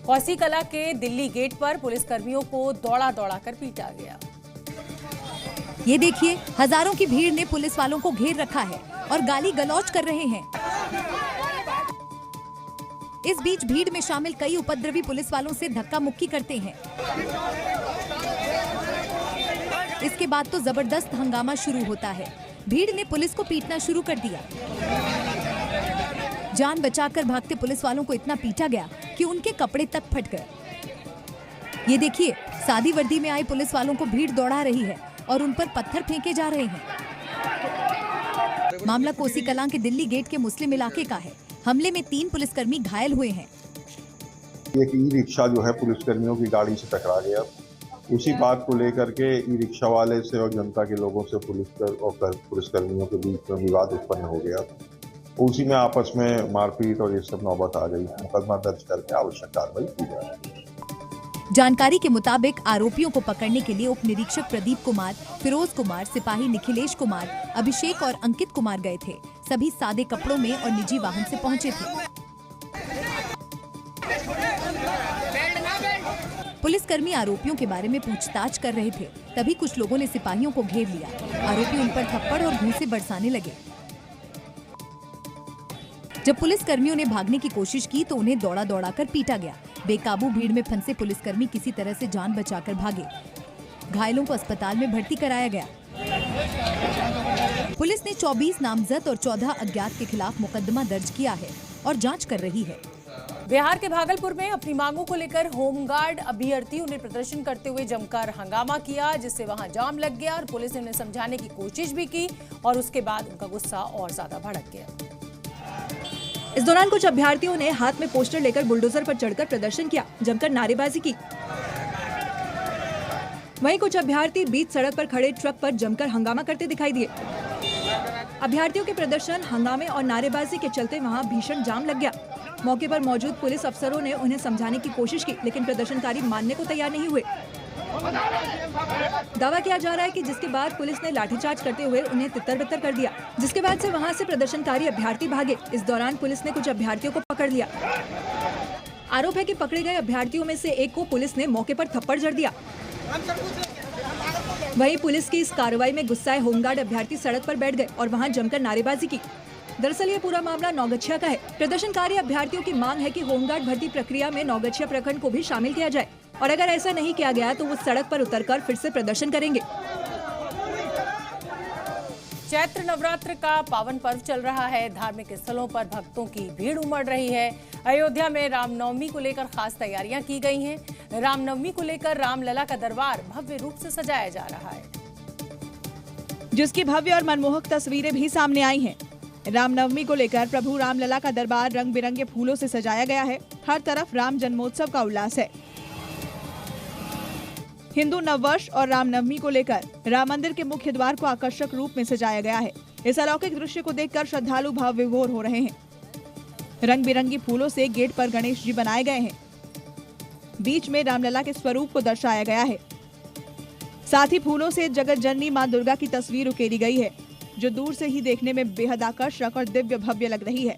कौसी कला के दिल्ली गेट पर पुलिस कर्मियों को दौड़ा दौड़ा कर पीटा गया। ये देखिए, हजारों की भीड़ ने पुलिस वालों को घेर रखा है और गाली गलौज कर रहे हैं। इस बीच भीड़ में शामिल कई उपद्रवी पुलिस वालों से धक्का मुक्की करते हैं। इसके बाद तो जबरदस्त हंगामा शुरू होता है। भीड़ ने पुलिस को पीटना शुरू कर दिया। जान बचाकर भागते पुलिस वालों को इतना पीटा गया कि उनके कपड़े तक फट गए। ये देखिए, सादी वर्दी में आई पुलिस वालों को भीड़ दौड़ा रही है और उन पर पत्थर फेंके जा रहे हैं। मामला कोसी कलां के दिल्ली गेट के मुस्लिम इलाके का है। हमले में 3 पुलिसकर्मी घायल हुए हैं। एक ई रिक्शा जो है पुलिसकर्मियों की गाड़ी से टकरा गया। उसी बात को लेकर के ई रिक्शा वाले से और जनता के लोगों से पुलिसकर्मियों के बीच में विवाद उत्पन्न हो गया। उसी में आपस में मारपीट और ये सब नौबत आ गई। मुकदमा दर्ज करके आवश्यक कार्रवाई की जा रही है। जानकारी के मुताबिक आरोपियों को पकड़ने के लिए उप निरीक्षक प्रदीप कुमार, फिरोज कुमार, सिपाही निखिलेश कुमार, अभिषेक और अंकित कुमार गए थे। सभी सादे कपड़ों में और निजी वाहन से पहुंचे थे। पुलिसकर्मी आरोपियों के बारे में पूछताछ कर रहे थे, तभी कुछ लोगों ने सिपाहियों को घेर लिया। आरोपी उन पर थप्पड़ और घूंसे बरसाने लगे। जब पुलिसकर्मियों ने भागने की कोशिश की तो उन्हें दौड़ा कर पीटा गया। बेकाबू भीड़ में फंसे पुलिसकर्मी किसी तरह से जान बचाकर भागे। घायलों को अस्पताल में भर्ती कराया गया। पुलिस ने 24 नामजद और 14 अज्ञात के खिलाफ मुकदमा दर्ज किया है और जांच कर रही है। बिहार के भागलपुर में अपनी मांगों को लेकर होमगार्ड अभ्यर्थियों ने प्रदर्शन करते हुए जमकर हंगामा किया, जिससे वहां जाम लग गया और पुलिस ने उन्हें समझाने की कोशिश भी की और उसके बाद उनका गुस्सा और ज्यादा भड़क गया। इस दौरान कुछ अभ्यर्थियों ने हाथ में पोस्टर लेकर बुलडोजर पर चढ़कर प्रदर्शन किया, जमकर नारेबाजी की। वहीं कुछ अभ्यर्थी बीच सड़क पर खड़े ट्रक पर जमकर हंगामा करते दिखाई दिए। अभ्यर्थियों के प्रदर्शन, हंगामे और नारेबाजी के चलते वहां भीषण जाम लग गया। मौके पर मौजूद पुलिस अफसरों ने उन्हें समझाने की कोशिश की, लेकिन प्रदर्शनकारी मानने को तैयार नहीं हुए। दावा किया जा रहा है कि जिसके बाद पुलिस ने लाठीचार्ज करते हुए उन्हें तितर-बितर कर दिया, जिसके बाद से वहां से प्रदर्शनकारी अभ्यर्थी भागे। इस दौरान पुलिस ने कुछ अभ्यर्थियों को पकड़ लिया। आरोप है कि पकड़े गए अभ्यर्थियों में से एक को पुलिस ने मौके पर थप्पड़ जड़ दिया। वहीं पुलिस की इस कार्रवाई में गुस्साए होमगार्ड अभ्यर्थी सड़क पर बैठ गए और वहां जमकर नारेबाजी की। दरअसल ये पूरा मामला नौगछिया का है। प्रदर्शनकारी अभ्यर्थियों की मांग है कि होमगार्ड भर्ती प्रक्रिया में नौगछिया प्रखंड को भी शामिल किया जाए और अगर ऐसा नहीं किया गया तो वो सड़क पर उतरकर फिर से प्रदर्शन करेंगे। चैत्र नवरात्र का पावन पर्व चल रहा है। धार्मिक स्थलों पर भक्तों की भीड़ उमड़ रही है। अयोध्या में रामनवमी को लेकर खास तैयारियां की गई हैं। रामनवमी को लेकर रामलला का दरबार भव्य रूप से सजाया जा रहा है, जिसकी भव्य और मनमोहक तस्वीरें भी सामने आई हैं। रामनवमी को लेकर प्रभु रामलला का दरबार रंग बिरंगे फूलों से सजाया गया है। हर तरफ राम जन्मोत्सव का उल्लास है। हिंदू नववर्ष और रामनवमी को लेकर राम मंदिर के मुख्य द्वार को आकर्षक रूप में सजाया गया है। इस अलौकिक दृश्य को देखकर श्रद्धालु भाव विभोर हो रहे हैं। रंग बिरंगी फूलों से गेट पर गणेश जी बनाए गए हैं। बीच में रामलला के स्वरूप को दर्शाया गया है। साथ ही फूलों से जगत जननी मां दुर्गा की तस्वीर उकेरी गई है, जो दूर से ही देखने में बेहद आकर्षक और दिव्य भव्य लग रही है।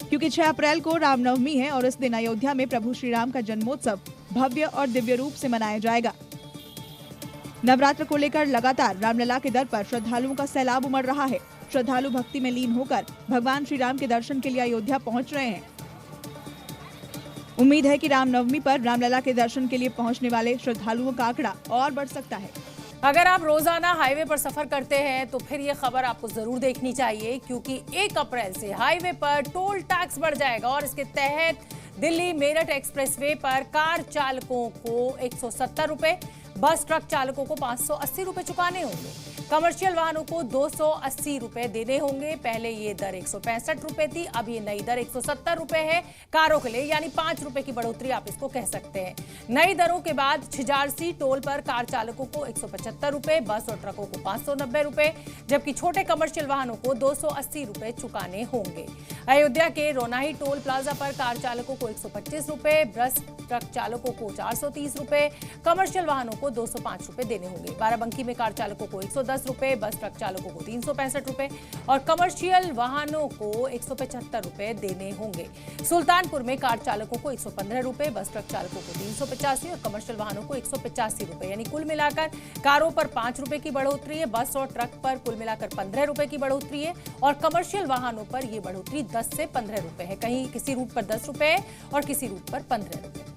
क्योंकि 6 अप्रैल को रामनवमी है और इस दिन अयोध्या में प्रभु श्री राम का जन्मोत्सव भव्य और दिव्य रूप से मनाया जाएगा। नवरात्र को लेकर लगातार रामलला के दर पर श्रद्धालुओं का सैलाब उमड़ रहा है। श्रद्धालु भक्ति में लीन होकर भगवान श्री राम के दर्शन के लिए अयोध्या पहुंच रहे हैं। उम्मीद है कि रामनवमी पर रामलला के दर्शन के लिए पहुंचने वाले श्रद्धालुओं का आंकड़ा और बढ़ सकता है। अगर आप रोजाना हाईवे पर सफर करते हैं तो फिर ये खबर आपको जरूर देखनी चाहिए, क्योंकि 1 अप्रैल से हाईवे पर टोल टैक्स बढ़ जाएगा और इसके तहत दिल्ली मेरठ एक्सप्रेसवे पर कार चालकों को 170 रुपए, बस ट्रक चालकों को 580 रुपए चुकाने होंगे। कमर्शियल वाहनों को 280 रुपए देने होंगे। पहले ये दर 165 रुपए थी, अब ये नई दर 170 रुपए है कारों के लिए, यानी 5 रुपए की बढ़ोतरी आप इसको कह सकते हैं। नई दरों के बाद छिजारसी टोल पर कार चालकों को 175 रुपए, बस और ट्रकों को 590 रुपए, जबकि छोटे कमर्शियल वाहनों को 280 रुपए चुकाने होंगे। अयोध्या के रोनाही टोल प्लाजा पर कार चालकों को 125 रुपए, बस ट्रक चालकों को 430 रुपए, कमर्शियल वाहनों को 205 रुपए देने होंगे। बाराबंकी में कार चालकों को 110 रुपए, बस ट्रक चालकों को 365 रुपए और कमर्शियल वाहनों को 175 रुपए देने होंगे। सुल्तानपुर में कार चालकों को 115 रुपए, बस ट्रक चालकों को 385 और कमर्शियल वाहनों को 185 रुपए, यानी कुल मिलाकर कारों पर 5 रुपए की बढ़ोतरी है, बस और ट्रक पर कुल मिलाकर 15 रुपए की बढ़ोतरी है और कमर्शियल वाहनों पर यह बढ़ोतरी 10 से 15 रुपए है। कहीं किसी रूट पर 10 रुपए है और किसी रूट पर 15 रुपए।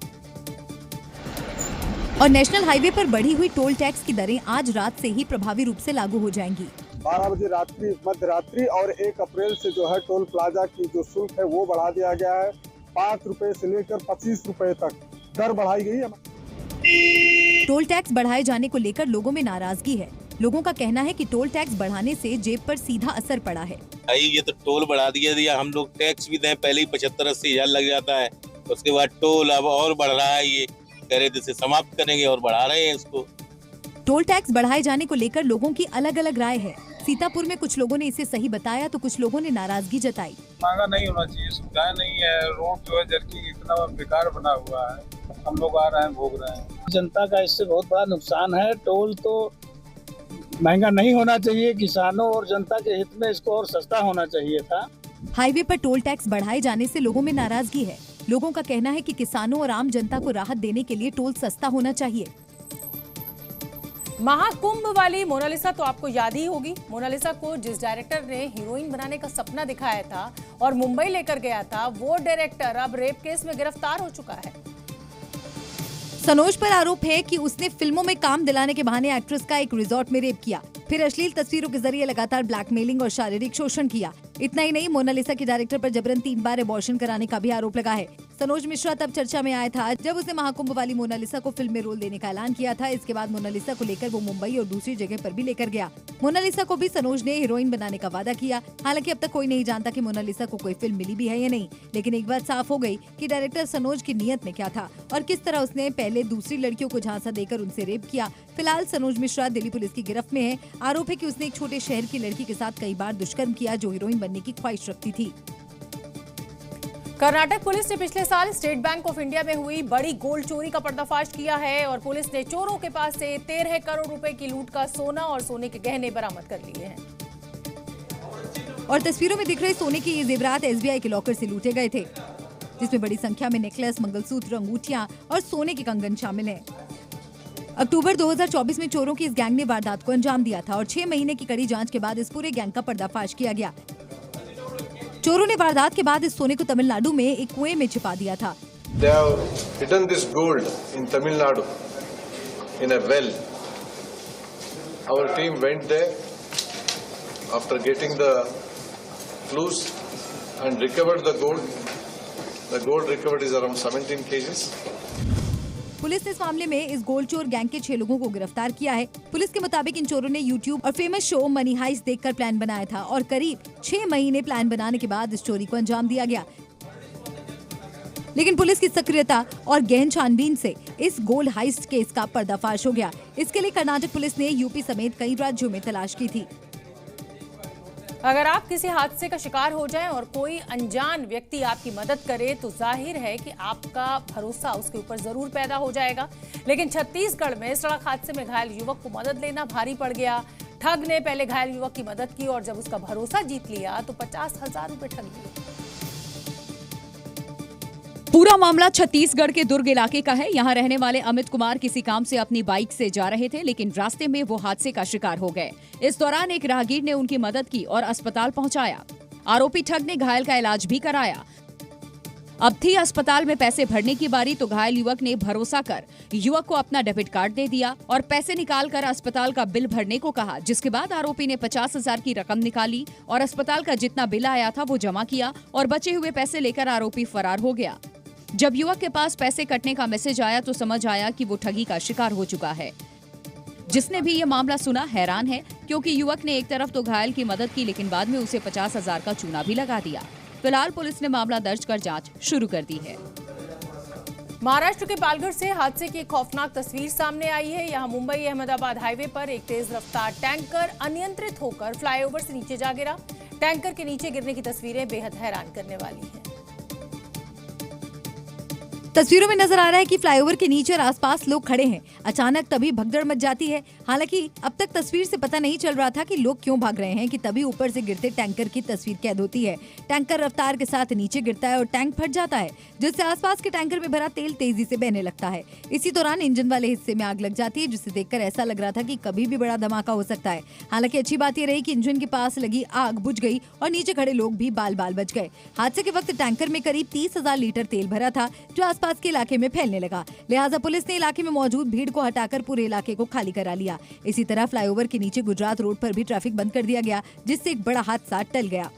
और नेशनल हाईवे पर बढ़ी हुई टोल टैक्स की दरें आज रात से ही प्रभावी रूप से लागू हो जाएंगी। 12 बजे रात्रि मध्य रात्रि और 1 अप्रैल से जो है टोल प्लाजा की जो शुल्क है वो बढ़ा दिया गया है। 5 रुपए से लेकर 25 रुपए तक दर बढ़ाई गई है। टोल टैक्स बढ़ाए जाने को लेकर लोगों में नाराजगी है। लोगों का कहना है कि टोल टैक्स बढ़ाने से जेब पर सीधा असर पड़ा है। ये तो टोल बढ़ा दिया, हम लोग टैक्स भी दें, पहले ही 75-80 हजार लग जाता है, उसके बाद टोल अब और बढ़ रहा है। ये कह रहे थे समाप्त करेंगे और बढ़ा रहे हैं इसको। टोल टैक्स बढ़ाए जाने को लेकर लोगों की अलग अलग राय है। सीतापुर में कुछ लोगों ने इसे सही बताया तो कुछ लोगों ने नाराजगी जताई। महंगा नहीं होना चाहिए, सुविधाएं नहीं है, रोड जो है जर्की इतना बेकार बना हुआ है, हम लोग आ रहे हैं भोग रहे हैं। जनता का इससे बहुत बड़ा नुकसान है। टोल तो महंगा नहीं होना चाहिए, किसानों और जनता के हित में इसको और सस्ता होना चाहिए था। हाईवे पर टोल टैक्स बढ़ाए जाने से लोगों में नाराजगी है। लोगों का कहना है कि किसानों और आम जनता को राहत देने के लिए टोल सस्ता होना चाहिए। महाकुंभ वाली मोनालिसा तो आपको याद ही होगी। मोनालिसा को जिस डायरेक्टर ने हीरोइन बनाने का सपना दिखाया था और मुंबई लेकर गया था, वो डायरेक्टर अब रेप केस में गिरफ्तार हो चुका है। सनोज पर आरोप है कि उसने फिल्मों में काम दिलाने के बहाने एक्ट्रेस का एक रिजॉर्ट में रेप किया, फिर अश्लील तस्वीरों के जरिए लगातार ब्लैकमेलिंग और शारीरिक शोषण किया। इतना ही नहीं, मोनालिसा के डायरेक्टर पर जबरन 3 बार अबॉर्शन कराने का भी आरोप लगा है। सनोज मिश्रा तब चर्चा में आया था जब उसने महाकुंभ वाली मोनालिसा को फिल्म में रोल देने का ऐलान किया था। इसके बाद मोनालिसा को लेकर वो मुंबई और दूसरी जगह पर भी लेकर गया। मोनालिसा को भी सनोज ने हीरोइन बनाने का वादा किया। हालांकि अब तक कोई नहीं जानता कि मोनालिसा को कोई फिल्म मिली भी है या नहीं, लेकिन एक बात साफ हो गई कि डायरेक्टर सनोज की नीयत में क्या था और किस तरह उसने पहले दूसरी लड़कियों को झांसा देकर उनसे रेप किया। फिलहाल सनोज मिश्रा दिल्ली पुलिस की गिरफ्त में है। आरोप है कि उसने एक छोटे शहर की लड़की के साथ कई बार दुष्कर्म किया जो हीरोइन बनने की ख्वाहिश रखती थी। कर्नाटक पुलिस ने पिछले साल स्टेट बैंक ऑफ इंडिया में हुई बड़ी गोल्ड चोरी का पर्दाफाश किया है और पुलिस ने चोरों के पास से 13 करोड़ रुपए की लूट का सोना और सोने के गहने बरामद कर लिए हैं। और तस्वीरों में दिख रहे सोने के ये जेवरात SBI के लॉकर से लूटे गए थे, जिसमें बड़ी संख्या में नेकलेस, मंगलसूत्र, अंगूठियां और सोने के कंगन शामिल हैं। अक्टूबर 2024 में चोरों की इस गैंग ने वारदात को अंजाम दिया था और 6 महीने की कड़ी जांच के बाद इस पूरे गैंग का पर्दाफाश किया गया। चोरों ने वारदात के बाद इस सोने को तमिलनाडु में एक कुएं में छिपा दिया था। They have hidden this gold in Tamil Nadu in a well. Our team went there after getting the clues and recovered the gold. The gold recovered is around 17 kgs. Police ने इस मामले में इस गोल्ड चोर gang के 6 लोगों को गिरफ्तार किया है। पुलिस के मुताबिक इन चोरों ने YouTube और फेमस शो मनी हाइस्ट देखकर प्लान बनाया था और करीब 6 महीने प्लान बनाने के बाद इस चोरी को अंजाम दिया गया। लेकिन पुलिस की सक्रियता और गहन छानबीन से इस गोल्ड हाइस्ट केस का पर्दाफाश हो गया। इसके लिए कर्नाटक पुलिस ने यूपी समेत कई राज्यों में तलाश की थी। अगर आप किसी हादसे का शिकार हो जाएं और कोई अनजान व्यक्ति आपकी मदद करे तो जाहिर है कि आपका भरोसा उसके ऊपर जरूर पैदा हो जाएगा। लेकिन छत्तीसगढ़ में सड़क हादसे में घायल युवक को मदद लेना भारी पड़ गया। ठग ने पहले घायल युवक की मदद की और जब उसका भरोसा जीत लिया तो 50,000 रुपए ठग लिए। पूरा मामला छत्तीसगढ़ के दुर्ग इलाके का है। यहाँ रहने वाले अमित कुमार किसी काम से अपनी बाइक से जा रहे थे, लेकिन रास्ते में वो हादसे का शिकार हो गए। इस दौरान एक राहगीर ने उनकी मदद की और अस्पताल पहुंचाया। आरोपी ठग ने घायल का इलाज भी कराया। अब थी अस्पताल में पैसे भरने की बारी तो घायल युवक ने भरोसा कर युवक को अपना डेबिट कार्ड दे दिया और पैसे निकालकर अस्पताल का बिल भरने को कहा, जिसके बाद आरोपी ने 50,000 की रकम निकाली और अस्पताल का जितना बिल आया था वो जमा किया और बचे हुए पैसे लेकर आरोपी फरार हो गया। जब युवक के पास पैसे कटने का मैसेज आया तो समझ आया कि वो ठगी का शिकार हो चुका है। जिसने भी ये मामला सुना हैरान है, क्योंकि युवक ने एक तरफ तो घायल की मदद की लेकिन बाद में उसे 50,000 का चूना भी लगा दिया। फिलहाल पुलिस ने मामला दर्ज कर जांच शुरू कर दी है। महाराष्ट्र के पालघर से हादसे की एक खौफनाक तस्वीर सामने आई है। यहाँ मुंबई अहमदाबाद हाईवे पर एक तेज रफ्तार टैंकर अनियंत्रित होकर फ्लाईओवर से नीचे जा गिरा। टैंकर के नीचे गिरने की तस्वीरें बेहद हैरान करने वाली हैं। तस्वीरों में नजर आ रहा है कि फ्लाईओवर के नीचे और आसपास लोग खड़े हैं। अचानक तभी भगदड़ मच जाती है। हालांकि अब तक तस्वीर से पता नहीं चल रहा था कि लोग क्यों भाग रहे हैं कि तभी ऊपर से गिरते टैंकर की तस्वीर कैद होती है। टैंकर रफ्तार के साथ नीचे गिरता है और टैंक फट जाता है, जिससे आसपास के टैंकर में भरा तेल तेजी से बहने लगता है। इसी दौरान इंजन वाले हिस्से में आग लग जाती है, जिसे देखकर ऐसा लग रहा था कि कभी भी बड़ा धमाका हो सकता है। हालांकि अच्छी बात यह रही कि इंजन के पास लगी आग बुझ गई और नीचे खड़े लोग भी बाल बाल बच गए। हादसे के वक्त टैंकर में करीब 30,000 लीटर तेल भरा था, जो आसपास के इलाके में फैलने लगा। लिहाजा पुलिस ने इलाके में मौजूद भीड़ को हटाकर पूरे इलाके को खाली करा लिया। इसी तरह फ्लाईओवर के नीचे गुजरात रोड पर भी ट्रैफिक बंद कर दिया गया, जिससे एक बड़ा हादसा टल गया।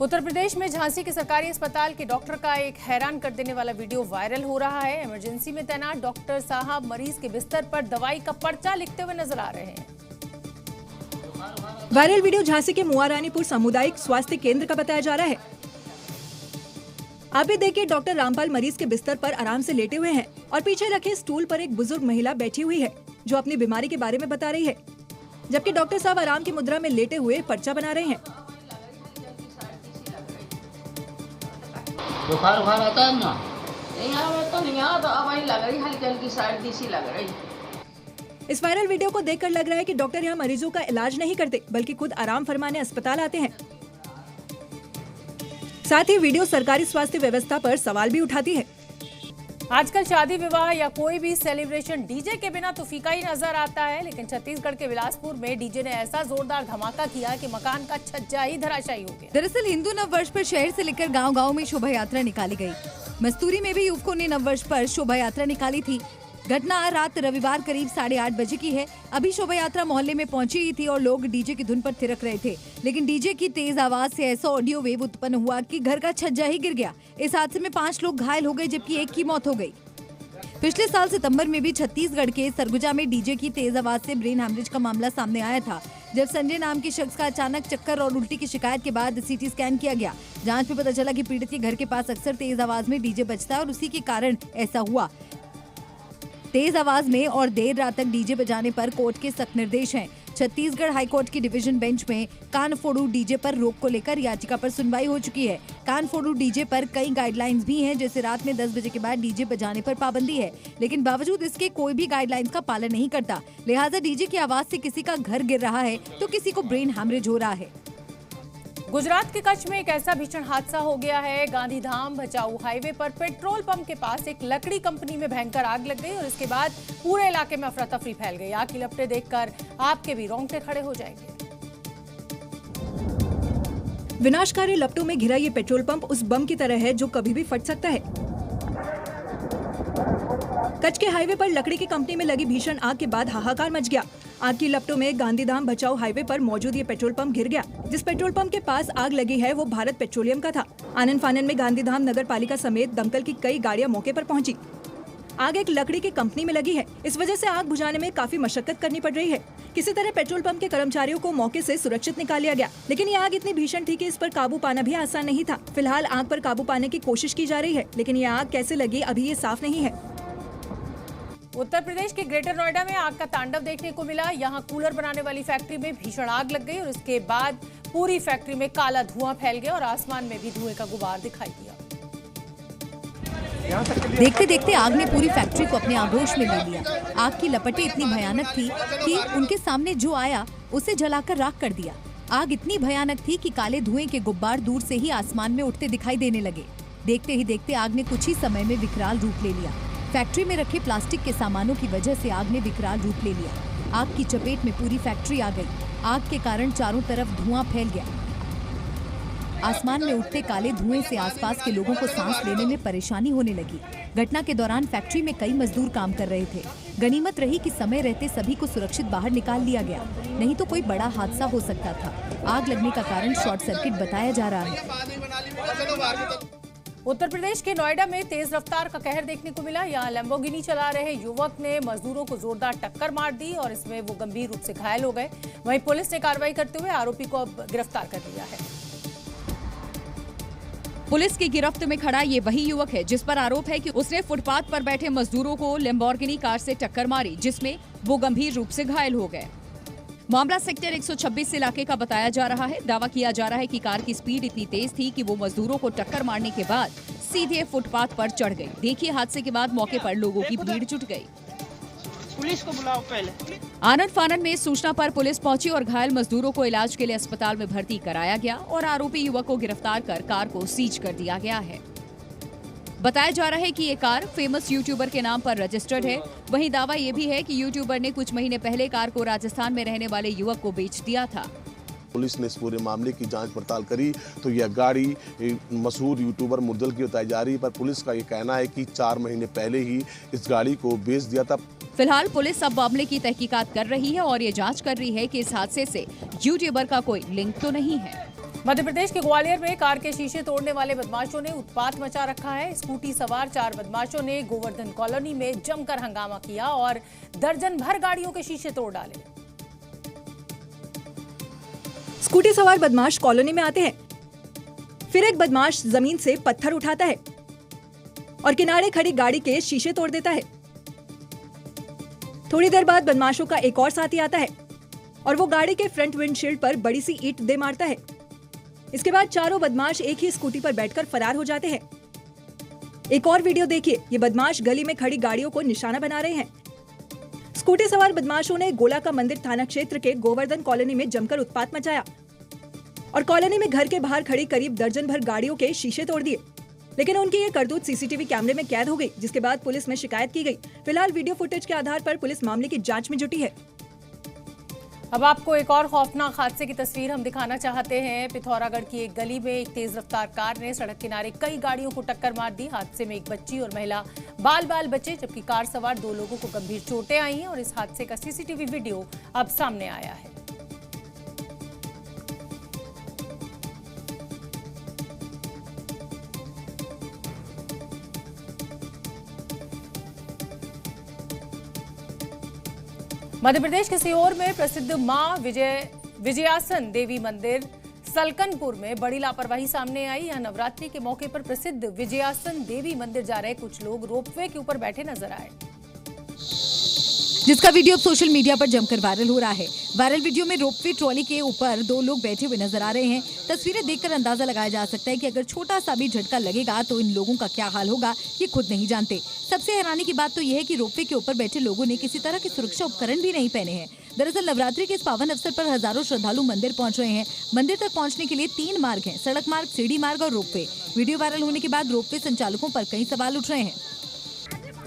उत्तर प्रदेश में झांसी के सरकारी अस्पताल के डॉक्टर का एक हैरान कर देने वाला वीडियो वायरल हो रहा है। इमरजेंसी में तैनात डॉक्टर साहब मरीज के बिस्तर पर दवाई का पर्चा लिखते हुए नजर आ रहे हैं। वायरल वीडियो झांसी के मुआरानीपुर सामुदायिक स्वास्थ्य केंद्र का बताया जा रहा है। आप भी देखिए, डॉक्टर रामपाल मरीज के बिस्तर पर आराम से लेटे हुए हैं और पीछे रखे स्टूल पर एक बुजुर्ग महिला बैठी हुई है जो अपनी बीमारी के बारे में बता रही है। जबकि डॉक्टर साहब आराम की मुद्रा में लेटे हुए पर्चा बना रहे हैं। बुखार आता है ना? तो नहीं आता, अब वही लग रही हल्की हल्की सर्दी सी लग रही। इस वायरल वीडियो को देखकर लग रहा है कि डॉक्टर यहाँ मरीजों का इलाज नहीं करते बल्कि खुद आराम फरमाने अस्पताल आते हैं। साथ ही वीडियो सरकारी स्वास्थ्य व्यवस्था पर सवाल भी उठाती है। आजकल शादी विवाह या कोई भी सेलिब्रेशन डीजे के बिना तो फीका ही नजर आता है, लेकिन छत्तीसगढ़ के बिलासपुर में डीजे ने ऐसा जोरदार धमाका किया कि मकान का छज्जा ही धराशायी हो गया। दरअसल हिंदू नववर्ष पर शहर से लेकर गांव-गांव में शोभा यात्रा निकाली गई। मस्तूरी में भी युवकों ने नववर्ष पर शोभा यात्रा निकाली थी। घटना रात रविवार करीब 8:30 बजे की है। अभी शोभा यात्रा मोहल्ले में पहुंची ही थी और लोग डीजे की धुन पर थिरक रहे थे, लेकिन डीजे की तेज आवाज से ऐसा ऑडियो वेव उत्पन्न हुआ कि घर का छज्जा ही गिर गया। इस हादसे में 5 लोग घायल हो गए जबकि एक की मौत हो गई। पिछले साल सितंबर में भी छत्तीसगढ़ के सरगुजा में डीजे की तेज आवाज से ब्रेन हैमरेज का मामला सामने आया था, जब संजय नाम के शख्स का अचानक चक्कर और उल्टी की शिकायत के बाद सीटी स्कैन किया गया। जांच में पता चला कि पीड़ित के घर के पास अक्सर तेज आवाज में डीजे बजता है और उसी के कारण ऐसा हुआ। तेज आवाज में और देर रात तक डीजे बजाने पर कोर्ट के सख्त निर्देश हैं। छत्तीसगढ़ हाईकोर्ट की डिवीजन बेंच में कान फोड़ू डीजे पर रोक को लेकर याचिका पर सुनवाई हो चुकी है। कान फोड़ू डीजे पर कई गाइडलाइंस भी हैं, जैसे रात में 10 बजे के बाद डीजे बजाने पर पाबंदी है, लेकिन बावजूद इसके कोई भी गाइडलाइंस का पालन नहीं करता। लिहाजा डीजे की आवाज से किसी का घर गिर रहा है तो किसी को ब्रेन हैमरेज हो रहा है। गुजरात के कच्छ में एक ऐसा भीषण हादसा हो गया है। गांधीधाम भचाऊ हाईवे पर पेट्रोल पंप के पास एक लकड़ी कंपनी में भयंकर आग लग गई और इसके बाद पूरे इलाके में अफरा तफरी फैल गई। आग की लपटें देखकर आपके भी रोंगटे खड़े हो जाएंगे। विनाशकारी लपटों में घिरा ये पेट्रोल पंप उस बम की तरह है जो कभी भी फट सकता है। कच्छ के हाईवे पर लकड़ी की कंपनी में लगी भीषण आग के बाद हाहाकार मच गया। आग की लपटों में गांधीधाम भचाऊ हाईवे पर मौजूद ये पेट्रोल पंप घिर गया। जिस पेट्रोल पंप के पास आग लगी है वो भारत पेट्रोलियम का था। आनन फानन में गांधीधाम नगर पालिका समेत दमकल की कई गाड़ियां मौके पर पहुंची। आग एक लकड़ी की कंपनी में लगी है, इस वजह से आग बुझाने में काफी मशक्कत करनी पड़ रही है। किसी तरह पेट्रोल पंप के कर्मचारियों को मौके से सुरक्षित निकाल लिया गया, लेकिन ये आग इतनी भीषण थी कि इस पर काबू पाना भी आसान नहीं था। फिलहाल आग पर काबू पाने की कोशिश की जा रही है, लेकिन ये आग कैसे लगी अभी ये साफ नहीं है। उत्तर प्रदेश के ग्रेटर नोएडा में आग का तांडव देखने को मिला। यहाँ कूलर बनाने वाली फैक्ट्री में भीषण आग लग गई और इसके बाद पूरी फैक्ट्री में काला धुआं फैल गया और आसमान में भी धुएं का गुबार दिखाई दिया। देखते देखते आग ने पूरी फैक्ट्री को अपने आगोश में ले लिया। आग की लपटें इतनी भयानक थी कि उनके सामने जो आया उसे जलाकर राख कर दिया। आग इतनी भयानक थी कि काले धुएं के गुब्बार दूर से ही आसमान में उठते दिखाई देने लगे। देखते ही देखते आग ने कुछ ही समय में विकराल रूप ले लिया। फैक्ट्री में रखे प्लास्टिक के सामानों की वजह से आग ने विकराल रूप ले लिया। आग की चपेट में पूरी फैक्ट्री आ गई। आग के कारण चारों तरफ धुआं फैल गया। आसमान में उठते काले धुएं से आसपास के लोगों को सांस लेने में परेशानी होने लगी। घटना के दौरान फैक्ट्री में कई मजदूर काम कर रहे थे। गनीमत रही कि समय रहते सभी को सुरक्षित बाहर निकाल लिया गया, नहीं तो कोई बड़ा हादसा हो सकता था। आग लगने का कारण शॉर्ट सर्किट बताया जा रहा है। उत्तर प्रदेश के नोएडा में तेज रफ्तार का कहर देखने को मिला। यहाँ लैम्बोर्गिनी चला रहे युवक ने मजदूरों को जोरदार टक्कर मार दी और इसमें वो गंभीर रूप से घायल हो गए। वहीं पुलिस ने कार्रवाई करते हुए आरोपी को अब गिरफ्तार कर लिया है। पुलिस की गिरफ्त में खड़ा ये वही युवक है जिस पर आरोप है कि उसने फुटपाथ पर बैठे मजदूरों को लैम्बोर्गिनी कार से टक्कर मारी, जिसमें वो गंभीर रूप से घायल हो गए। मामला सेक्टर 126 इलाके का बताया जा रहा है। दावा किया जा रहा है कि कार की स्पीड इतनी तेज थी कि वो मजदूरों को टक्कर मारने के बाद सीधे फुटपाथ पर चढ़ गई। देखिए, हादसे के बाद मौके पर लोगों की भीड़ जुट गई। पुलिस को बुलाओ पहले। आनंद फानन में सूचना पर पुलिस पहुंची और घायल मजदूरों को इलाज के लिए अस्पताल में भर्ती कराया गया और आरोपी युवक को गिरफ्तार कर कार को सीज कर दिया गया है। बताया जा रहा है कि ये कार फेमस यूट्यूबर के नाम पर रजिस्टर्ड है। वहीं दावा ये भी है कि यूट्यूबर ने कुछ महीने पहले कार को राजस्थान में रहने वाले युवक को बेच दिया था। पुलिस ने इस पूरे मामले की जांच पड़ताल करी तो यह गाड़ी मशहूर यूट्यूबर मुद्दल की बताई जा रही है, पर पुलिस का ये कहना है कि 4 महीने पहले ही इस गाड़ी को बेच दिया था। फिलहाल पुलिस अब मामले की तहकीकात कर रही है और ये जांच कर रही है कि इस हादसे से यूट्यूबर का कोई लिंक तो नहीं है। मध्य प्रदेश के ग्वालियर में कार के शीशे तोड़ने वाले बदमाशों ने उत्पात मचा रखा है। स्कूटी सवार 4 बदमाशों ने गोवर्धन कॉलोनी में जमकर हंगामा किया और दर्जन भर गाड़ियों के शीशे तोड़ डाले। स्कूटी सवार बदमाश कॉलोनी में आते हैं, फिर एक बदमाश जमीन से पत्थर उठाता है और किनारे खड़ी गाड़ी के शीशे तोड़ देता है। थोड़ी देर बाद बदमाशों का एक और साथी आता है और वो गाड़ी के फ्रंट विंडशील्ड पर बड़ी सी ईंट दे मारता है। इसके बाद चारों बदमाश एक ही स्कूटी पर बैठकर फरार हो जाते हैं। एक और वीडियो देखिए, ये बदमाश गली में खड़ी गाड़ियों को निशाना बना रहे हैं। स्कूटी सवार बदमाशों ने गोला का मंदिर थाना क्षेत्र के गोवर्धन कॉलोनी में जमकर उत्पात मचाया और कॉलोनी में घर के बाहर खड़ी करीब दर्जन भर गाड़ियों के शीशे तोड़ दिए। लेकिन उनकी ये करतूत सीसीटीवी कैमरे में कैद हो गई, जिसके बाद पुलिस में शिकायत की गई। फिलहाल वीडियो फुटेज के आधार पर पुलिस मामले की जांच में जुटी है। अब आपको एक और खौफनाक हादसे की तस्वीर हम दिखाना चाहते हैं। पिथौरागढ़ की एक गली में एक तेज रफ्तार कार ने सड़क किनारे कई गाड़ियों को टक्कर मार दी। हादसे में एक बच्ची और महिला बाल बचे, जबकि कार सवार 2 लोगों को गंभीर चोटें आई हैं और इस हादसे का सीसीटीवी वीडियो अब सामने आया है। मध्य प्रदेश के सीहोर में प्रसिद्ध मां विजयासन देवी मंदिर सलकनपुर में बड़ी लापरवाही सामने आई। यहां नवरात्रि के मौके पर प्रसिद्ध विजयासन देवी मंदिर जा रहे कुछ लोग रोपवे के ऊपर बैठे नजर आए, जिसका वीडियो अब सोशल मीडिया पर जमकर वायरल हो रहा है। वायरल वीडियो में रोपवे ट्रॉली के ऊपर 2 लोग बैठे हुए नजर आ रहे हैं। तस्वीरें देखकर अंदाजा लगाया जा सकता है कि अगर छोटा सा भी झटका लगेगा तो इन लोगों का क्या हाल होगा, ये खुद नहीं जानते। सबसे हैरानी की बात तो यह है कि रोपवे के ऊपर बैठे लोगों ने किसी तरह के सुरक्षा उपकरण भी नहीं पहने हैं। दरअसल नवरात्रि के इस पावन अवसर पर हजारों श्रद्धालु मंदिर पहुंच रहे हैं। मंदिर तक पहुंचने के लिए 3 मार्ग हैं, सड़क मार्ग, सीढ़ी मार्ग और रोपवे। वीडियो वायरल होने के बाद रोपवे संचालकों पर कई सवाल उठ रहे हैं।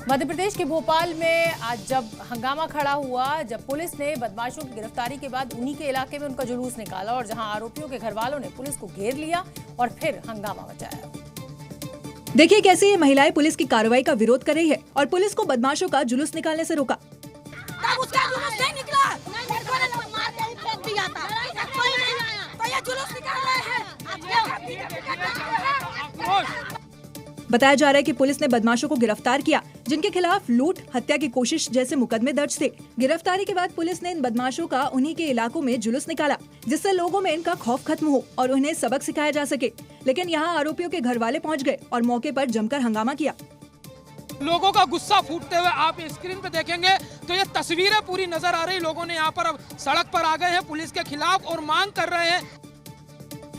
मध्य प्रदेश के भोपाल में आज जब हंगामा खड़ा हुआ, जब पुलिस ने बदमाशों की गिरफ्तारी के बाद उन्हीं के इलाके में उनका जुलूस निकाला और जहां आरोपियों के घर वालों ने पुलिस को घेर लिया और फिर हंगामा मचाया। देखिए कैसे ये महिलाएं पुलिस की कार्रवाई का विरोध कर रही है और पुलिस को बदमाशों का जुलूस निकालने से रोका। तब उसका जुलूस नहीं निकला, मार के ही फेंक दिया था, कोई नहीं आया, तो ये जुलूस निकाल रहे हैं। बताया जा रहा है कि पुलिस ने बदमाशों को गिरफ्तार किया, जिनके खिलाफ लूट, हत्या की कोशिश जैसे मुकदमे दर्ज थे। गिरफ्तारी के बाद पुलिस ने इन बदमाशों का उन्हीं के इलाकों में जुलूस निकाला, जिससे लोगों में इनका खौफ खत्म हो और उन्हें सबक सिखाया जा सके। लेकिन यहाँ आरोपियों के घर वाले पहुँच गए और मौके पर जमकर हंगामा किया। लोगों का गुस्सा फूटते हुए आप स्क्रीन पे देखेंगे तो ये तस्वीरें पूरी नजर आ रही। लोगों ने यहाँ पर अब सड़क पर आ गए हैं पुलिस के खिलाफ और मांग कर रहे हैं।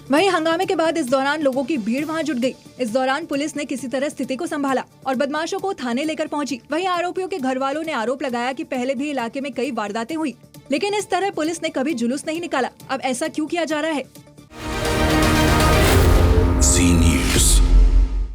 वहीं हंगामे के बाद इस दौरान लोगों की भीड़ वहां जुट गई। इस दौरान पुलिस ने किसी तरह स्थिति को संभाला और बदमाशों को थाने लेकर पहुंची। वहीं आरोपियों के घर वालों ने आरोप लगाया कि पहले भी इलाके में कई वारदातें हुई, लेकिन इस तरह पुलिस ने कभी जुलूस नहीं निकाला। अब ऐसा क्यों किया जा रहा है?